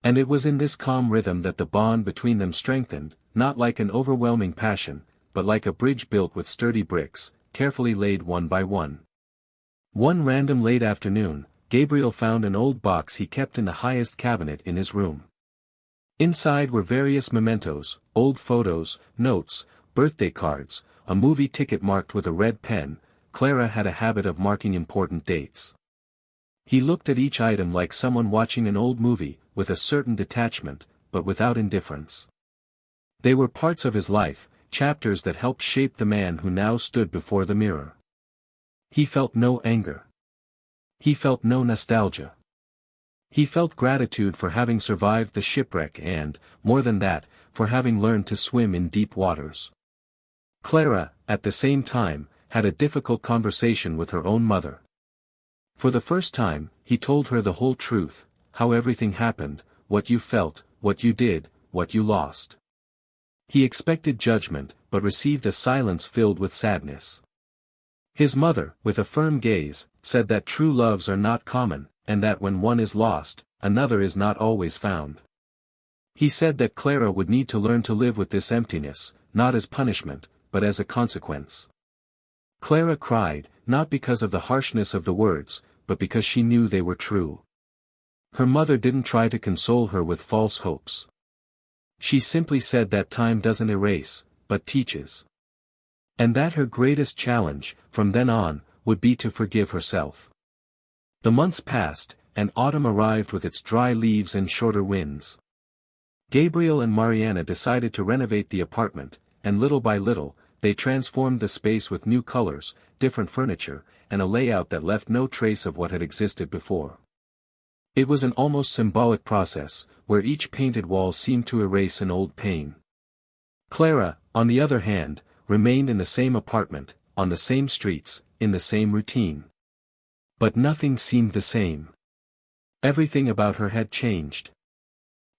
And it was in this calm rhythm that the bond between them strengthened, not like an overwhelming passion, but like a bridge built with sturdy bricks, carefully laid one by one. One random late afternoon, Gabriel found an old box he kept in the highest cabinet in his room. Inside were various mementos, old photos, notes, birthday cards, a movie ticket marked with a red pen. Clara had a habit of marking important dates. He looked at each item like someone watching an old movie, with a certain detachment, but without indifference. They were parts of his life, chapters that helped shape the man who now stood before the mirror. He felt no anger. He felt no nostalgia. He felt gratitude for having survived the shipwreck and, more than that, for having learned to swim in deep waters. Clara, at the same time, had a difficult conversation with her own mother. For the first time, he told her the whole truth, how everything happened, what you felt, what you did, what you lost. He expected judgment, but received a silence filled with sadness. His mother, with a firm gaze, said that true loves are not common, and that when one is lost, another is not always found. He said that Clara would need to learn to live with this emptiness, not as punishment, but as a consequence. Clara cried, not because of the harshness of the words, but because she knew they were true. Her mother didn't try to console her with false hopes. She simply said that time doesn't erase, but teaches. And that her greatest challenge, from then on, would be to forgive herself. The months passed, and autumn arrived with its dry leaves and shorter winds. Gabriel and Mariana decided to renovate the apartment, and little by little, they transformed the space with new colors, different furniture, and a layout that left no trace of what had existed before. It was an almost symbolic process, where each painted wall seemed to erase an old pain. Clara, on the other hand, remained in the same apartment, on the same streets, in the same routine. But nothing seemed the same. Everything about her had changed.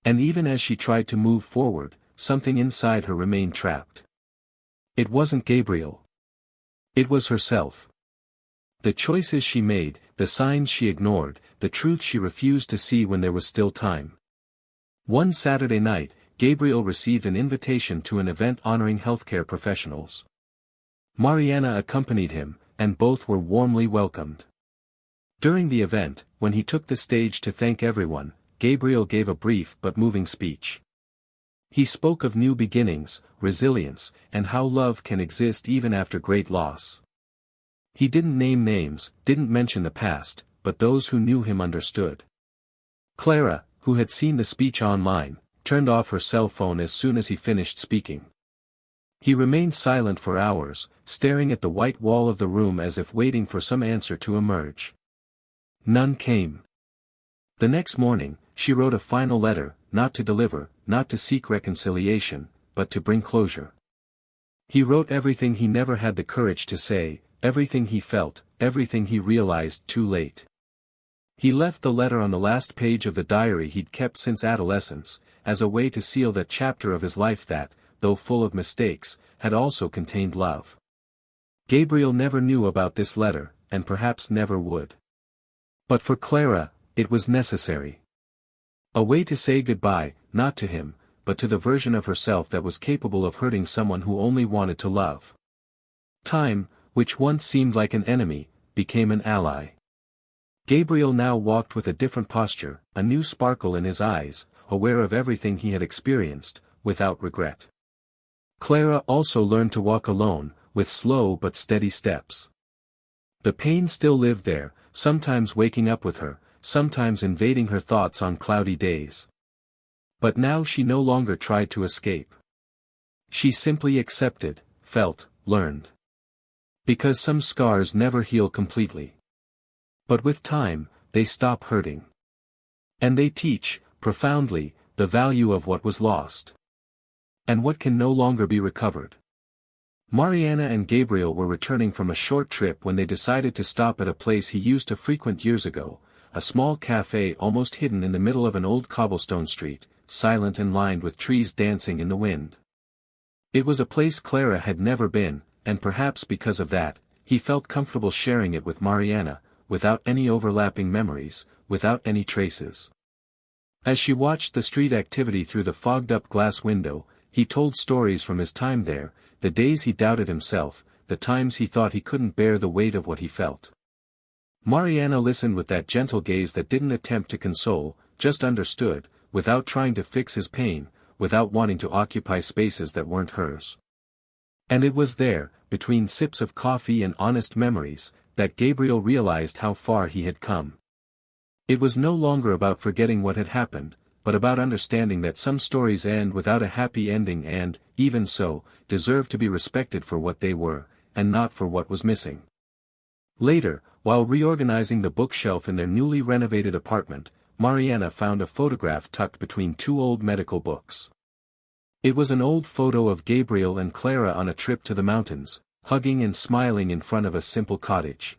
And even as she tried to move forward, something inside her remained trapped. It wasn't Gabriel. It was herself. The choices she made, the signs she ignored, the truth she refused to see when there was still time. One Saturday night, Gabriel received an invitation to an event honoring healthcare professionals. Mariana accompanied him, and both were warmly welcomed. During the event, when he took the stage to thank everyone, Gabriel gave a brief but moving speech. He spoke of new beginnings, resilience, and how love can exist even after great loss. He didn't name names, didn't mention the past, but those who knew him understood. Clara, who had seen the speech online, turned off her cell phone as soon as he finished speaking. He remained silent for hours, staring at the white wall of the room as if waiting for some answer to emerge. None came. The next morning, she wrote a final letter, not to deliver, not to seek reconciliation, but to bring closure. He wrote everything he never had the courage to say, everything he felt, everything he realized too late. He left the letter on the last page of the diary he'd kept since adolescence, as a way to seal that chapter of his life that, though full of mistakes, had also contained love. Gabriel never knew about this letter, and perhaps never would. But for Clara, it was necessary. A way to say goodbye, not to him, but to the version of herself that was capable of hurting someone who only wanted to love. Time, which once seemed like an enemy, became an ally. Gabriel now walked with a different posture, a new sparkle in his eyes, aware of everything he had experienced, without regret. Clara also learned to walk alone, with slow but steady steps. The pain still lived there, sometimes waking up with her, sometimes invading her thoughts on cloudy days. But now she no longer tried to escape. She simply accepted, felt, learned. Because some scars never heal completely. But with time, they stop hurting. And they teach, profoundly, the value of what was lost. And what can no longer be recovered. Mariana and Gabriel were returning from a short trip when they decided to stop at a place he used to frequent years ago, a small cafe almost hidden in the middle of an old cobblestone street, silent and lined with trees dancing in the wind. It was a place Clara had never been, and perhaps because of that, he felt comfortable sharing it with Mariana, without any overlapping memories, without any traces. As she watched the street activity through the fogged-up glass window, he told stories from his time there, the days he doubted himself, the times he thought he couldn't bear the weight of what he felt. Mariana listened with that gentle gaze that didn't attempt to console, just understood, without trying to fix his pain, without wanting to occupy spaces that weren't hers. And it was there, between sips of coffee and honest memories, that Gabriel realized how far he had come. It was no longer about forgetting what had happened, but about understanding that some stories end without a happy ending and, even so, deserve to be respected for what they were, and not for what was missing. Later, while reorganizing the bookshelf in their newly renovated apartment, Mariana found a photograph tucked between two old medical books. It was an old photo of Gabriel and Clara on a trip to the mountains, hugging and smiling in front of a simple cottage.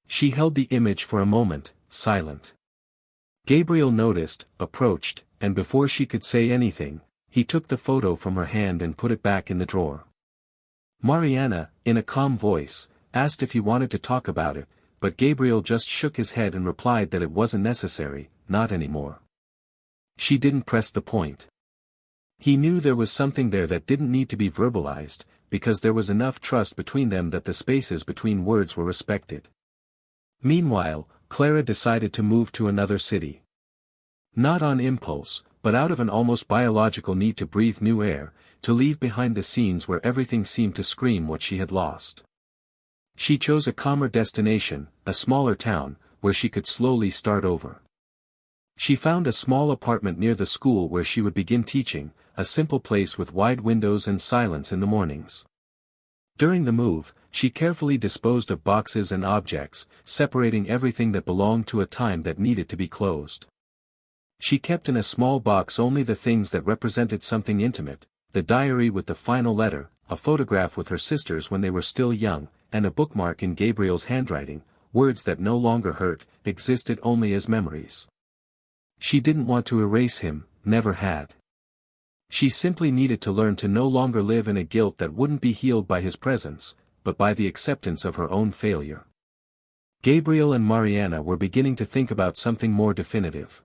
She held the image for a moment, silent. Gabriel noticed, approached, and before she could say anything, he took the photo from her hand and put it back in the drawer. Mariana, in a calm voice, asked if he wanted to talk about it, but Gabriel just shook his head and replied that it wasn't necessary, not anymore. She didn't press the point. He knew there was something there that didn't need to be verbalized, because there was enough trust between them that the spaces between words were respected. Meanwhile, Clara decided to move to another city. Not on impulse, but out of an almost biological need to breathe new air, to leave behind the scenes where everything seemed to scream what she had lost. She chose a calmer destination, a smaller town, where she could slowly start over. She found a small apartment near the school where she would begin teaching, a simple place with wide windows and silence in the mornings. During the move, she carefully disposed of boxes and objects, separating everything that belonged to a time that needed to be closed. She kept in a small box only the things that represented something intimate, the diary with the final letter, a photograph with her sisters when they were still young, and a bookmark in Gabriel's handwriting. Words that no longer hurt, existed only as memories. She didn't want to erase him, never had. She simply needed to learn to no longer live in a guilt that wouldn't be healed by his presence, but by the acceptance of her own failure. Gabriel and Mariana were beginning to think about something more definitive.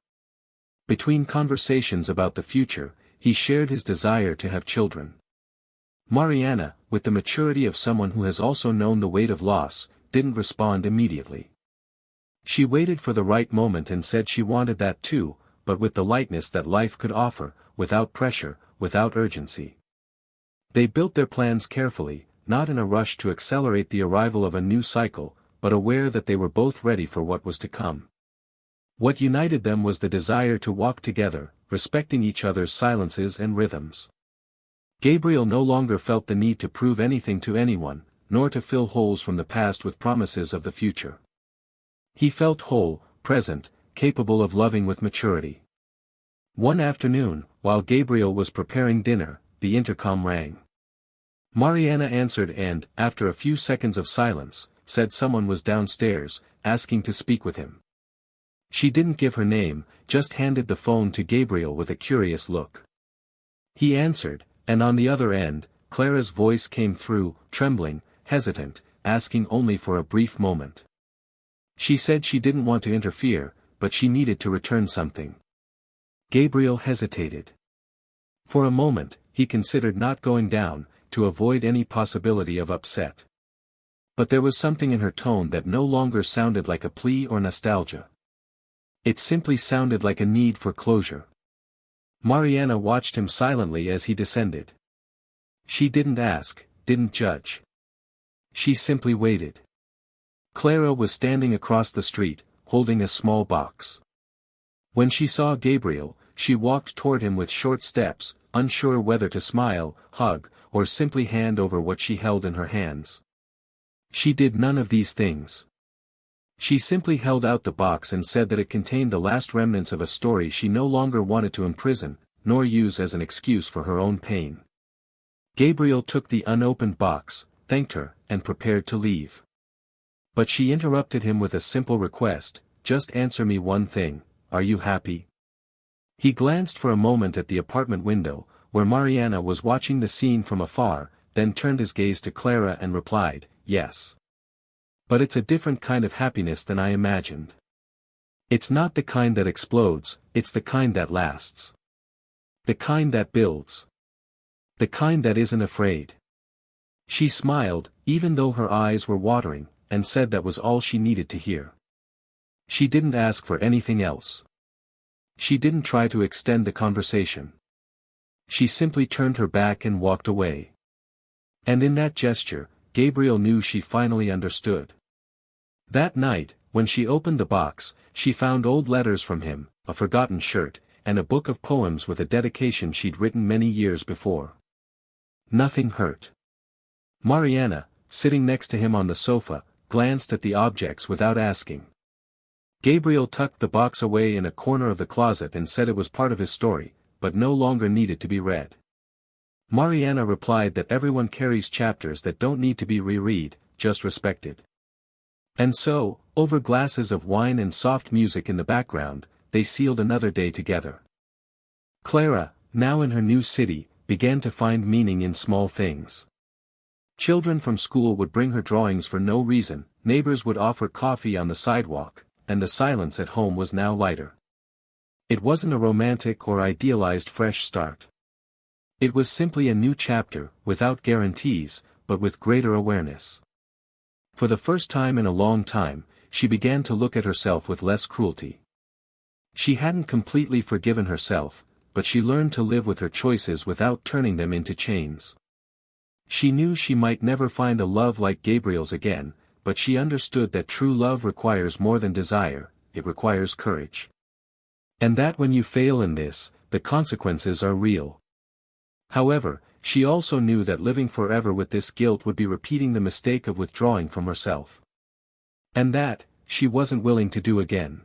Between conversations about the future, he shared his desire to have children. Mariana, with the maturity of someone who has also known the weight of loss, didn't respond immediately. She waited for the right moment and said she wanted that too, but with the lightness that life could offer, without pressure, without urgency. They built their plans carefully, not in a rush to accelerate the arrival of a new cycle, but aware that they were both ready for what was to come. What united them was the desire to walk together, respecting each other's silences and rhythms. Gabriel no longer felt the need to prove anything to anyone, nor to fill holes from the past with promises of the future. He felt whole, present, capable of loving with maturity. One afternoon, while Gabriel was preparing dinner, the intercom rang. Mariana answered and, after a few seconds of silence, said someone was downstairs, asking to speak with him. She didn't give her name, just handed the phone to Gabriel with a curious look. He answered, and on the other end, Clara's voice came through, trembling, hesitant, asking only for a brief moment. She said she didn't want to interfere, but she needed to return something. Gabriel hesitated. For a moment, he considered not going down, to avoid any possibility of upset. But there was something in her tone that no longer sounded like a plea or nostalgia. It simply sounded like a need for closure. Mariana watched him silently as he descended. She didn't ask, didn't judge. She simply waited. Clara was standing across the street, holding a small box. When she saw Gabriel, she walked toward him with short steps, unsure whether to smile, hug, or simply hand over what she held in her hands. She did none of these things. She simply held out the box and said that it contained the last remnants of a story she no longer wanted to imprison, nor use as an excuse for her own pain. Gabriel took the unopened box, thanked her, and prepared to leave. But she interrupted him with a simple request, "Just answer me one thing, are you happy?" He glanced for a moment at the apartment window, where Mariana was watching the scene from afar, then turned his gaze to Clara and replied, "Yes. But it's a different kind of happiness than I imagined. It's not the kind that explodes, it's the kind that lasts. The kind that builds. The kind that isn't afraid." She smiled, even though her eyes were watering, and said that was all she needed to hear. She didn't ask for anything else. She didn't try to extend the conversation. She simply turned her back and walked away. And in that gesture, Gabriel knew she finally understood. That night, when she opened the box, she found old letters from him, a forgotten shirt, and a book of poems with a dedication she'd written many years before. Nothing hurt. Mariana, sitting next to him on the sofa, glanced at the objects without asking. Gabriel tucked the box away in a corner of the closet and said it was part of his story, but no longer needed to be read. Mariana replied that everyone carries chapters that don't need to be reread, just respected. And so, over glasses of wine and soft music in the background, they sealed another day together. Clara, now in her new city, began to find meaning in small things. Children from school would bring her drawings for no reason, neighbors would offer coffee on the sidewalk, and the silence at home was now lighter. It wasn't a romantic or idealized fresh start. It was simply a new chapter, without guarantees, but with greater awareness. For the first time in a long time, she began to look at herself with less cruelty. She hadn't completely forgiven herself, but she learned to live with her choices without turning them into chains. She knew she might never find a love like Gabriel's again, but she understood that true love requires more than desire, it requires courage. And that when you fail in this, the consequences are real. However, she also knew that living forever with this guilt would be repeating the mistake of withdrawing from herself. And that, she wasn't willing to do again.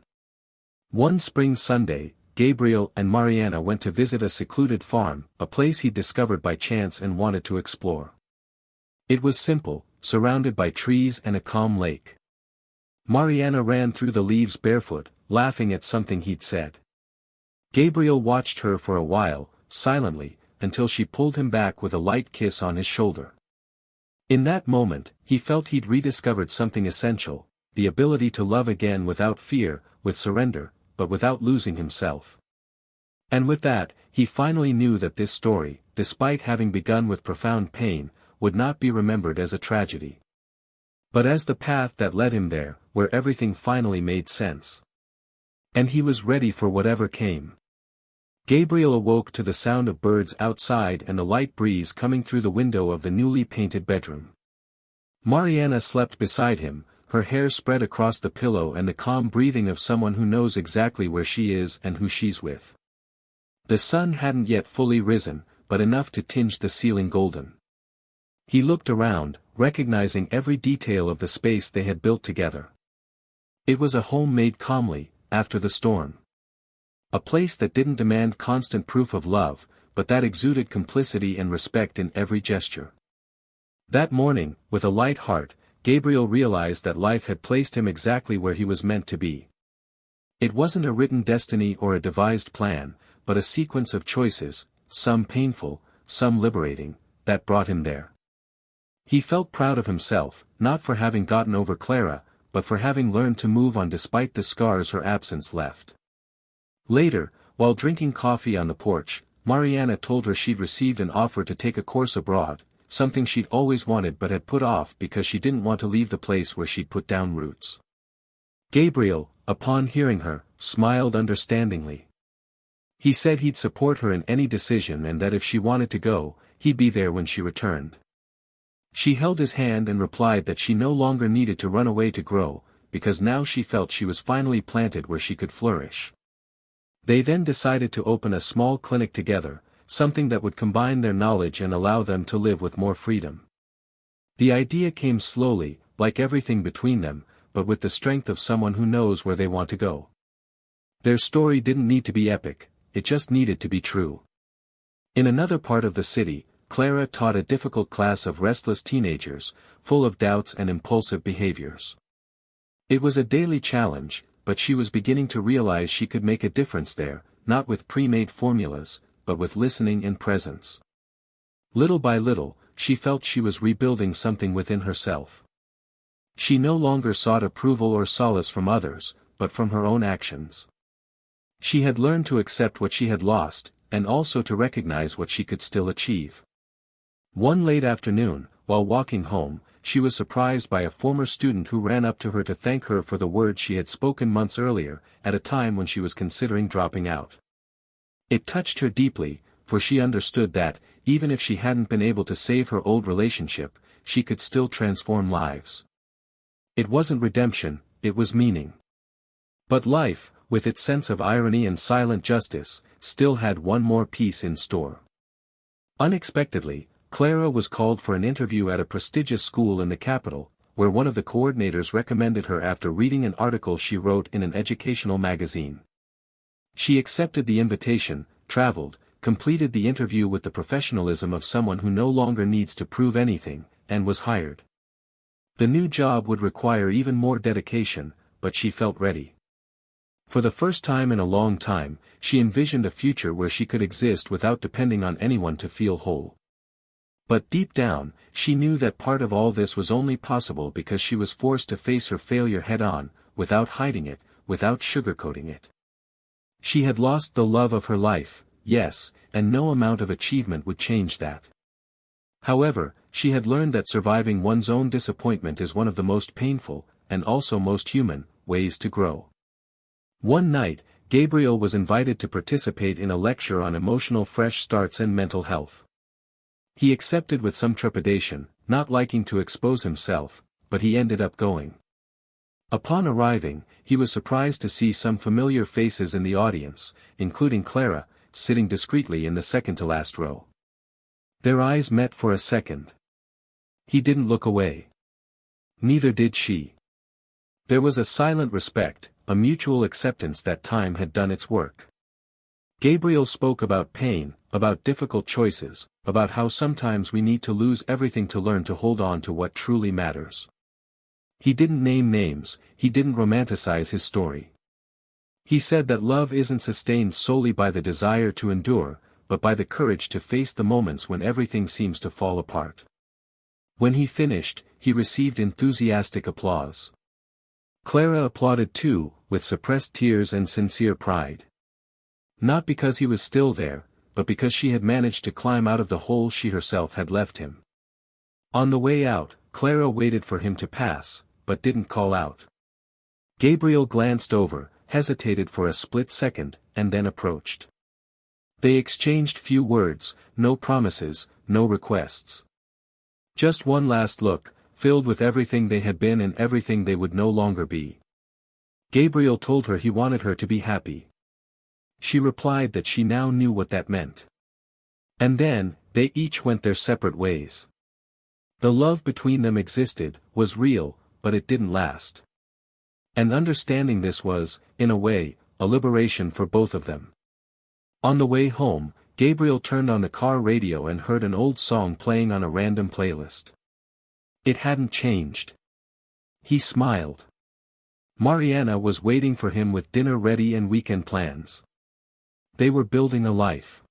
One spring Sunday, Gabriel and Mariana went to visit a secluded farm, a place he'd discovered by chance and wanted to explore. It was simple, surrounded by trees and a calm lake. Mariana ran through the leaves barefoot, laughing at something he'd said. Gabriel watched her for a while, silently, until she pulled him back with a light kiss on his shoulder. In that moment, he felt he'd rediscovered something essential, the ability to love again without fear, with surrender, but without losing himself. And with that, he finally knew that this story, despite having begun with profound pain, would not be remembered as a tragedy, but as the path that led him there, where everything finally made sense. And he was ready for whatever came. Gabriel awoke to the sound of birds outside and a light breeze coming through the window of the newly painted bedroom. Mariana slept beside him, her hair spread across the pillow and the calm breathing of someone who knows exactly where she is and who she's with. The sun hadn't yet fully risen, but enough to tinge the ceiling golden. He looked around, recognizing every detail of the space they had built together. It was a home made calmly, after the storm. A place that didn't demand constant proof of love, but that exuded complicity and respect in every gesture. That morning, with a light heart, Gabriel realized that life had placed him exactly where he was meant to be. It wasn't a written destiny or a devised plan, but a sequence of choices, some painful, some liberating, that brought him there. He felt proud of himself, not for having gotten over Clara, but for having learned to move on despite the scars her absence left. Later, while drinking coffee on the porch, Mariana told her she'd received an offer to take a course abroad, something she'd always wanted but had put off because she didn't want to leave the place where she'd put down roots. Gabriel, upon hearing her, smiled understandingly. He said he'd support her in any decision and that if she wanted to go, he'd be there when she returned. She held his hand and replied that she no longer needed to run away to grow, because now she felt she was finally planted where she could flourish. They then decided to open a small clinic together, something that would combine their knowledge and allow them to live with more freedom. The idea came slowly, like everything between them, but with the strength of someone who knows where they want to go. Their story didn't need to be epic, it just needed to be true. In another part of the city, Clara taught a difficult class of restless teenagers, full of doubts and impulsive behaviors. It was a daily challenge, but she was beginning to realize she could make a difference there, not with pre-made formulas, but with listening and presence. Little by little, she felt she was rebuilding something within herself. She no longer sought approval or solace from others, but from her own actions. She had learned to accept what she had lost, and also to recognize what she could still achieve. One late afternoon, while walking home, she was surprised by a former student who ran up to her to thank her for the words she had spoken months earlier, at a time when she was considering dropping out. It touched her deeply, for she understood that, even if she hadn't been able to save her old relationship, she could still transform lives. It wasn't redemption, it was meaning. But life, with its sense of irony and silent justice, still had one more piece in store. Unexpectedly, Clara was called for an interview at a prestigious school in the capital, where one of the coordinators recommended her after reading an article she wrote in an educational magazine. She accepted the invitation, traveled, completed the interview with the professionalism of someone who no longer needs to prove anything, and was hired. The new job would require even more dedication, but she felt ready. For the first time in a long time, she envisioned a future where she could exist without depending on anyone to feel whole. But deep down, she knew that part of all this was only possible because she was forced to face her failure head-on, without hiding it, without sugarcoating it. She had lost the love of her life, yes, and no amount of achievement would change that. However, she had learned that surviving one's own disappointment is one of the most painful, and also most human, ways to grow. One night, Gabriel was invited to participate in a lecture on emotional fresh starts and mental health. He accepted with some trepidation, not liking to expose himself, but he ended up going. Upon arriving, he was surprised to see some familiar faces in the audience, including Clara, sitting discreetly in the second-to-last row. Their eyes met for a second. He didn't look away. Neither did she. There was a silent respect, a mutual acceptance that time had done its work. Gabriel spoke about pain, about difficult choices, about how sometimes we need to lose everything to learn to hold on to what truly matters. He didn't name names, he didn't romanticize his story. He said that love isn't sustained solely by the desire to endure, but by the courage to face the moments when everything seems to fall apart. When he finished, he received enthusiastic applause. Clara applauded too, with suppressed tears and sincere pride. Not because he was still there, but because she had managed to climb out of the hole she herself had left him. On the way out, Clara waited for him to pass, but didn't call out. Gabriel glanced over, hesitated for a split second, and then approached. They exchanged few words, no promises, no requests. Just one last look, filled with everything they had been and everything they would no longer be. Gabriel told her he wanted her to be happy. She replied that she now knew what that meant. And then, they each went their separate ways. The love between them existed, was real, but it didn't last. And understanding this was, in a way, a liberation for both of them. On the way home, Gabriel turned on the car radio and heard an old song playing on a random playlist. It hadn't changed. He smiled. Mariana was waiting for him with dinner ready and weekend plans. They were building a life.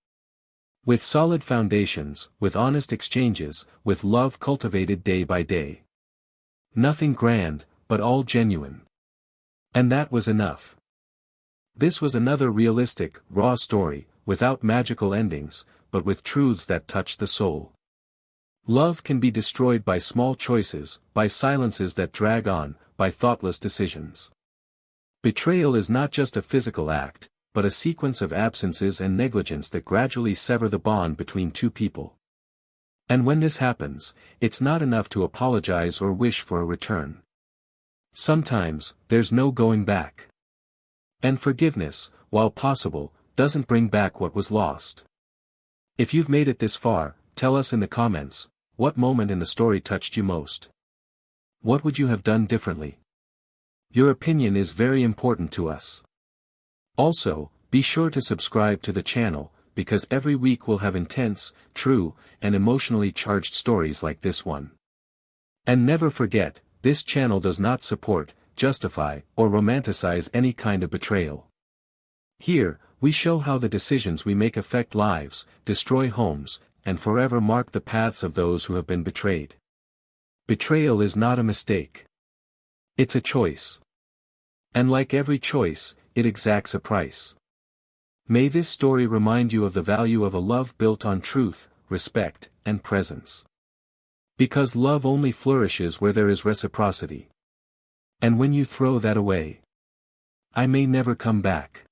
With solid foundations, with honest exchanges, with love cultivated day by day. Nothing grand, but all genuine. And that was enough. This was another realistic, raw story, without magical endings, but with truths that touch the soul. Love can be destroyed by small choices, by silences that drag on, by thoughtless decisions. Betrayal is not just a physical act, but a sequence of absences and negligence that gradually sever the bond between two people. And when this happens, it's not enough to apologize or wish for a return. Sometimes, there's no going back. And forgiveness, while possible, doesn't bring back what was lost. If you've made it this far, tell us in the comments, what moment in the story touched you most? What would you have done differently? Your opinion is very important to us. Also, be sure to subscribe to the channel, because every week we'll have intense, true, and emotionally charged stories like this one. And never forget, this channel does not support, justify, or romanticize any kind of betrayal. Here, we show how the decisions we make affect lives, destroy homes, and forever mark the paths of those who have been betrayed. Betrayal is not a mistake. It's a choice. And like every choice, it exacts a price. May this story remind you of the value of a love built on truth, respect, and presence. Because love only flourishes where there is reciprocity. And when you throw that away, I may never come back.